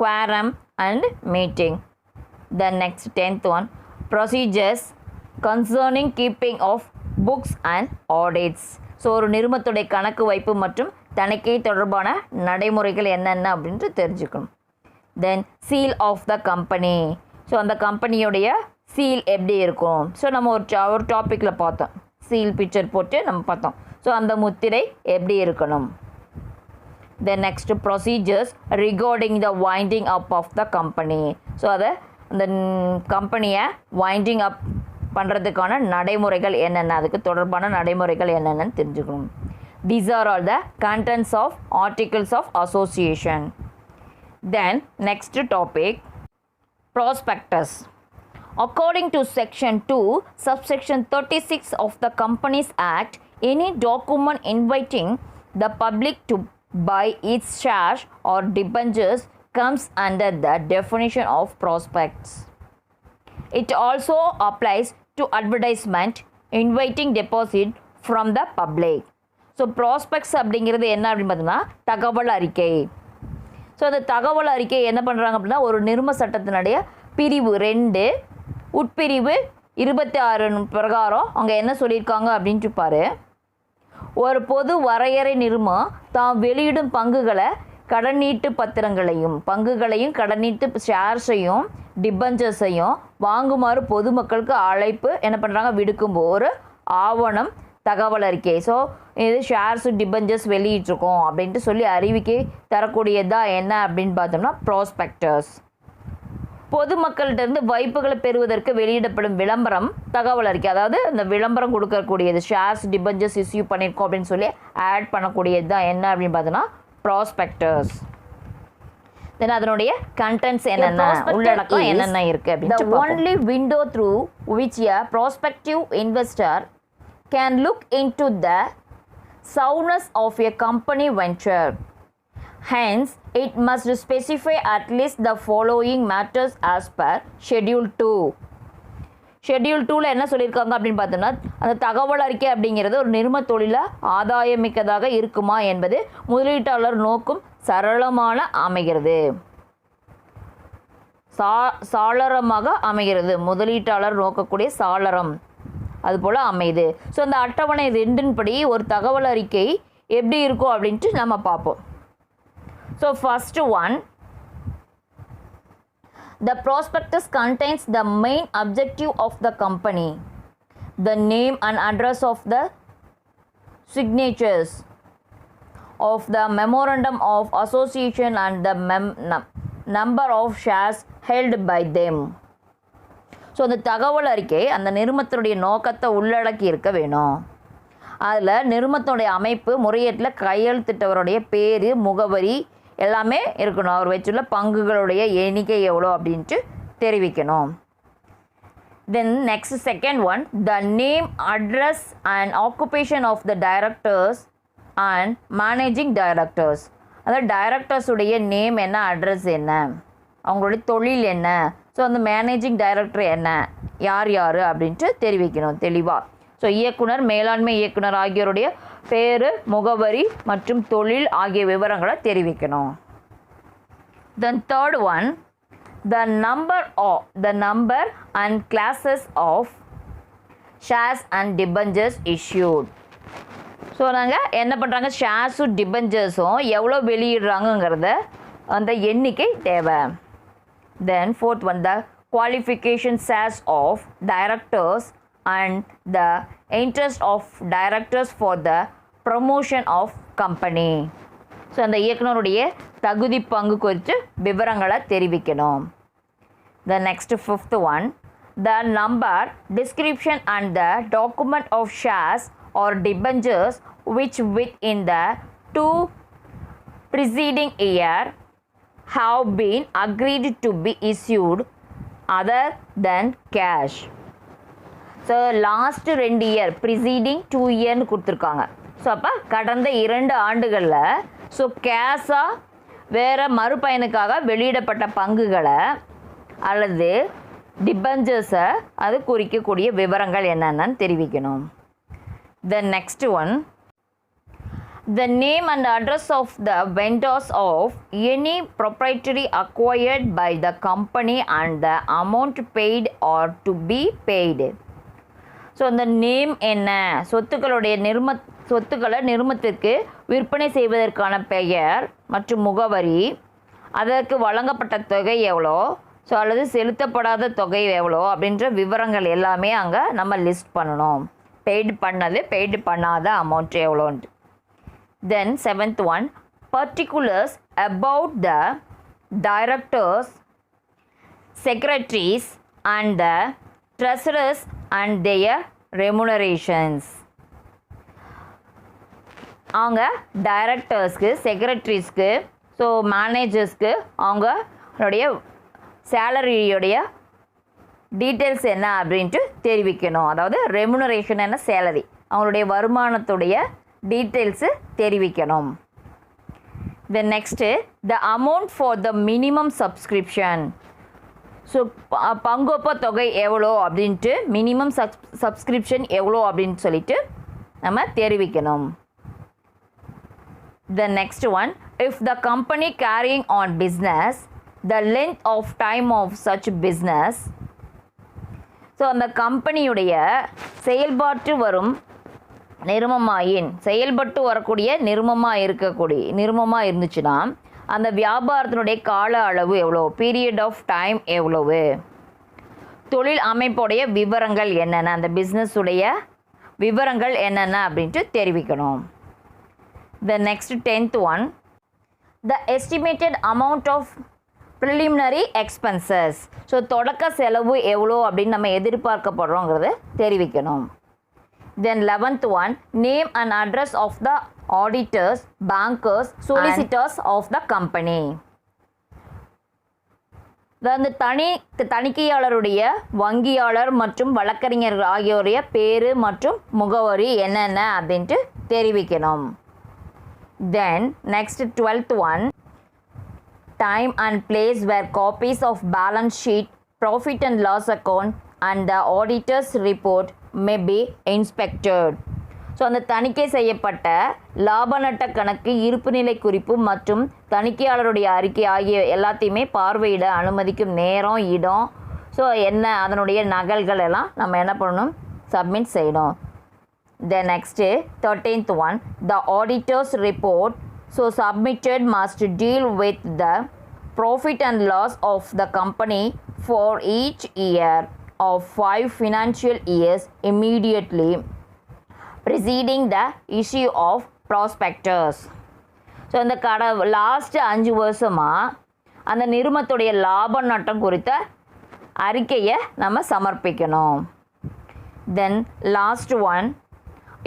quorum and meeting. The next 10th one, procedures concerning keeping of books and audits. So ஒரு நிறுவனத்துடைய கணக்கு வைப்பு மற்றும் தணிக்கை தொடர்பான நடைமுறைகள் என்னென்ன அப்படின்ட்டு தெரிஞ்சுக்கணும். Then seal of the company. So அந்த கம்பெனியோடைய சீல் எப்படி இருக்கும்? ஸோ நம்ம ஒரு டாப்பிக்கில் பார்த்தோம், சீல் பிக்சர் போட்டு நம்ம பார்த்தோம். ஸோ அந்த முத்திரை எப்படி இருக்கணும். Then next, procedures regarding the winding up of the company. So அதை அந்த கம்பெனியை வைண்டிங் அப் பண்ணுறதுக்கான நடைமுறைகள் என்னென்ன, அதுக்கு தொடர்பான நடைமுறைகள் என்னென்னு தெரிஞ்சுக்கணும். These are all the contents of articles of association. Then next topic, prospectus. According to section 2 subsection 36 of the Companies Act, any document inviting the public to buy its shares or debentures comes under the definition of prospectus. It also applies to advertisement inviting deposit from the public. So prospects அப்படிங்கிறது என்ன அப்படின்னு பார்த்தோம்னா தகவல் அறிக்கை. So அந்த தகவல் அறிக்கை என்ன பண்ணுறாங்க அப்படின்னா ஒரு நிர்ம சட்டத்தினுடைய பிரிவு 2 உட்பிரிவு 26 பிரகாரம் அவங்க என்ன சொல்லியிருக்காங்க அப்படின்ட்டு பாரு. ஒரு பொது வரையறை நிறுவனம் தாம் வெளியிடும் கடனீட்டு பங்குகளையும் கடனீட்டு ஷேர்ஸையும் டிபஞ்சர்ஸையும் வாங்குமாறு பொதுமக்களுக்கு அழைப்பு என்ன பண்ணுறாங்க விடுக்கும்போது ஒரு ஆவணம் தகவல் அறிக்கை. ஸோ இது ஷேர்ஸு டிபஞ்சர்ஸ் வெளியிட்டிருக்கோம் அப்படின்ட்டு சொல்லி அறிவிக்கை தரக்கூடியதாக என்ன அப்படின்னு பார்த்தோம்னா ப்ராஸ்பெக்டஸ். பொதுமக்கள்கிட்டருந்து வாய்ப்புகளை பெறுவதற்கு வெளியிடப்படும் விளம்பரம் தகவல் அறிக்கை. அதாவது இந்த விளம்பரம் கொடுக்கக்கூடியது ஷேர்ஸ் டிபஞ்சர்ஸ் இஸ்யூ பண்ணியிருக்கோம் அப்படின்னு சொல்லி ஆட் பண்ணக்கூடியது தான் என்ன அப்படின்னு பார்த்தோம்னா ப்ராஸ்பெக்டஸ். தென் அதனுடைய கண்டென்ட்ஸ் என்னென்ன, உள்ளடக்கம் என்னென்ன இருக்குது அப்படின்னு. The only window through which a prospective investor can look into the soundness of a company venture. Hence, it must specify at least the following matters as per Schedule 2. Schedule 2ல என்ன சொல்லியிருக்காங்க அப்படின்னு பார்த்தோம்னா அந்த தகவல் அறிக்கை அப்படிங்கிறது ஒரு நிறுவன தொழில ஆதாயமிக்கதாக இருக்குமா என்பது முதலீட்டாளர் நோக்கும் சரளமான அமைகிறது, சாளரமாக அமைகிறது. முதலீட்டாளர் நோக்கக்கூடிய சாளரம் அதுபோல் அமையுது. ஸோ அந்த அட்டவணை 2 படி ஒரு தகவல் அறிக்கை எப்படி இருக்கும் அப்படின்ட்டு நம்ம பார்ப்போம். So first one, the prospectus contains the main objective of the company, the name and address of the signatures of the memorandum of association and the number of shares held by them. So அந்த தகவல் அறிக்கை அந்த நிறுவனத்தினுடைய நோக்கத்தை உள்ளடக்கி இருக்க வேணும். அதில் நிறுவனத்தினுடைய அமைப்பு, முறையீட்டில் கையெழுத்திட்டவருடைய பேர், முகவரி எல்லாமே இருக்கணும். அவர் வச்சுள்ள பங்குகளுடைய எண்ணிக்கை எவ்வளோ அப்படின்ட்டு தெரிவிக்கணும். Then next second one, the name, address and occupation of the directors and managing directors. அதாவது டைரக்டர்ஸுடைய நேம் என்ன, அட்ரஸ் என்ன, அவங்களுடைய தொழில் என்ன, ஸோ அந்த மேனேஜிங் டைரக்டர் என்ன, யார் யார் அப்படின்ட்டு தெரிவிக்கணும் தெளிவாக. ஸோ இயக்குனர், மேலாண்மை இயக்குனர் ஆகியோருடைய பேர், முகவரி மற்றும் தொழில் ஆகிய விவரங்களை தெரிவிக்கணும். தென் third one, the number and classes of shares and debentures issued. So நாங்கள் என்ன பண்ணுறாங்க, ஷேர்ஸும் டிபஞ்சர்ஸும் எவ்வளோ வெளியிடுறாங்கங்கிறத அந்த எண்ணிக்கை தேவை. Then fourth one, the qualification shares of directors and the interest of directors for the promotion of company. So அந்த இயக்குனருடைய தகுதி பங்கு குறித்து விவரங்களை தெரிவிக்கணும். The next fifth one, the number, description and the document of shares or debentures which within the 2 preceding year have been agreed to be issued other than cash. So last 2 year preceding 2 இயர்னு கொடுத்துருக்காங்க. So அப்போ கடந்த 2 ஆண்டுகளில் so கேஷாக வேறு மறுபயனுக்காக வெளியிடப்பட்ட பங்குகளை அல்லது டிபஞ்சர்ஸை அது குறிக்கக்கூடிய விவரங்கள் என்னென்னு தெரிவிக்கணும். The next one, the name and address of the vendors of any proprietary acquired by the company and the amount paid or to be paid. So அந்த நேம் என்ன, சொத்துக்களை நிறுவனத்திற்கு விற்பனை செய்வதற்கான பெயர் மற்றும் முகவரி, அதற்கு வழங்கப்பட்ட தொகை எவ்வளோ, ஸோ அல்லது செலுத்தப்படாத தொகை எவ்வளோ அப்படின்ற விவரங்கள் எல்லாமே அங்கே நம்ம லிஸ்ட் பண்ணணும். பெய்டு பண்ணது, பெய்டு பண்ணாத amount எவ்வளோன்ட்டு. Then seventh one, particulars about the directors secretaries and the treasurers and their remunerations. அவங்க டைரக்டர்ஸ்க்கு, செக்ரட்டரிஸ்க்கு, ஸோ மேனேஜர்ஸ்க்கு அவங்களுடைய சேலரியோடைய டீட்டெயில்ஸ் என்ன அப்படின்ட்டு தெரிவிக்கணும். அதாவது ரெமுனரேஷன் என்ன, சேலரி, அவங்களுடைய வருமானத்துடைய டீட்டெயில்ஸு தெரிவிக்கணும். Then next the amount for the minimum subscription. So பங்கொப்ப தொகை எவ்வளோ அப்படின்ட்டு, மினிமம் சப்ஸ்கிரிப்ஷன் எவ்வளோ அப்படின்னு சொல்லிட்டு நம்ம தெரிவிக்கணும். The next one, if the company carrying on business, the length of time of such business. So அந்த கம்பெனியுடைய செயல்பாட்டு வரும் நிறுவனமாயின், செயல்பட்டு வரக்கூடிய நிறுவனமாக இருந்துச்சுன்னா அந்த வியாபாரத்தினுடைய கால அளவு எவ்வளோ, பீரியட் ஆஃப் டைம் எவ்வளவு, தொழில் அமைப்புடைய விவரங்கள் என்னென்ன, அந்த பிஸ்னஸுடைய விவரங்கள் என்னென்ன அப்படின்ட்டு தெரிவிக்கணும். The next 10th one, the estimated amount of preliminary expenses. So தொடக்க செலவு எவ்வளோ அப்படின்னு நம்ம எதிர்பார்க்கப்படுறோங்கிறத தெரிவிக்கணும். Then 11th one, name and address of the auditors, bankers, solicitors of the company. அந்த தணிக்கையாளருடைய, வங்கியாளர் மற்றும் வழக்கறிஞர்கள் ஆகியோருடைய பேரு மற்றும் முகவரி என்னென்ன அப்படின்ட்டு தெரிவிக்கணும். Then next 12th one, time and place where copies of balance sheet, profit and loss account and the auditor's report may be inspected. So அந்த தணிக்கை செய்யப்பட்ட லாப நட்ட கணக்கு, இருப்புநிலை குறிப்பு மற்றும் தணிக்கையாளருடைய அறிக்கை ஆகிய எல்லாத்தையுமே பார்வையிட அனுமதிக்கும் நேரம், இடம், ஸோ என்ன அதனுடைய நகல்கள் எல்லாம் நம்ம என்ன பண்ணணும், சப்மிட் செய்யணும். The next 13th one, the auditor's report so submitted must deal with the profit and loss of the company for each year of 5 financial years immediately preceding the issue of prospectus. So இந்த last 5 வருஷமாக அந்த நிறுவனத்துடைய லாப நட்டம் குறித்த அறிக்கையை நம்ம சமர்ப்பிக்கணும். Then last one,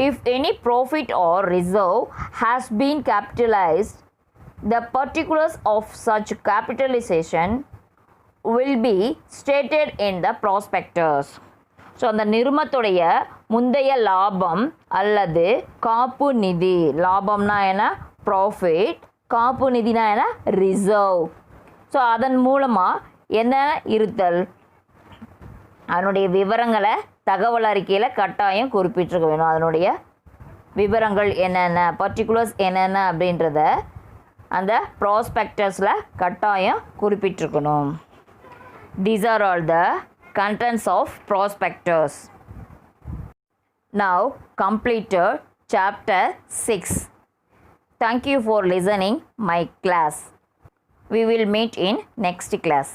if any profit or reserve has been capitalized, the particulars of such capitalization will be stated in the prospectus. So அந்த நிறுவனத்துடைய முந்தைய லாபம் அல்லது காப்பு நிதி, லாபம்னா என்ன, ப்ராஃபிட், காப்பு நிதினா என்ன, ரிசர்வ். ஸோ அதன் மூலமாக என்ன இருத்தல், அதனுடைய விவரங்களை தகவல் அறிக்கையில் கட்டாயம் குறிப்பிட்டிருக்க வேணும். அதனுடைய விவரங்கள் என்னென்ன, பர்டிகுலர்ஸ் என்னென்ன அப்படின்றத அந்த ப்ராஸ்பெக்டஸில் கட்டாயம் குறிப்பிட்டிருக்கணும். These are all the contents of prospectus. Now completed chapter 6. Thank you for listening my class. We will meet in next class.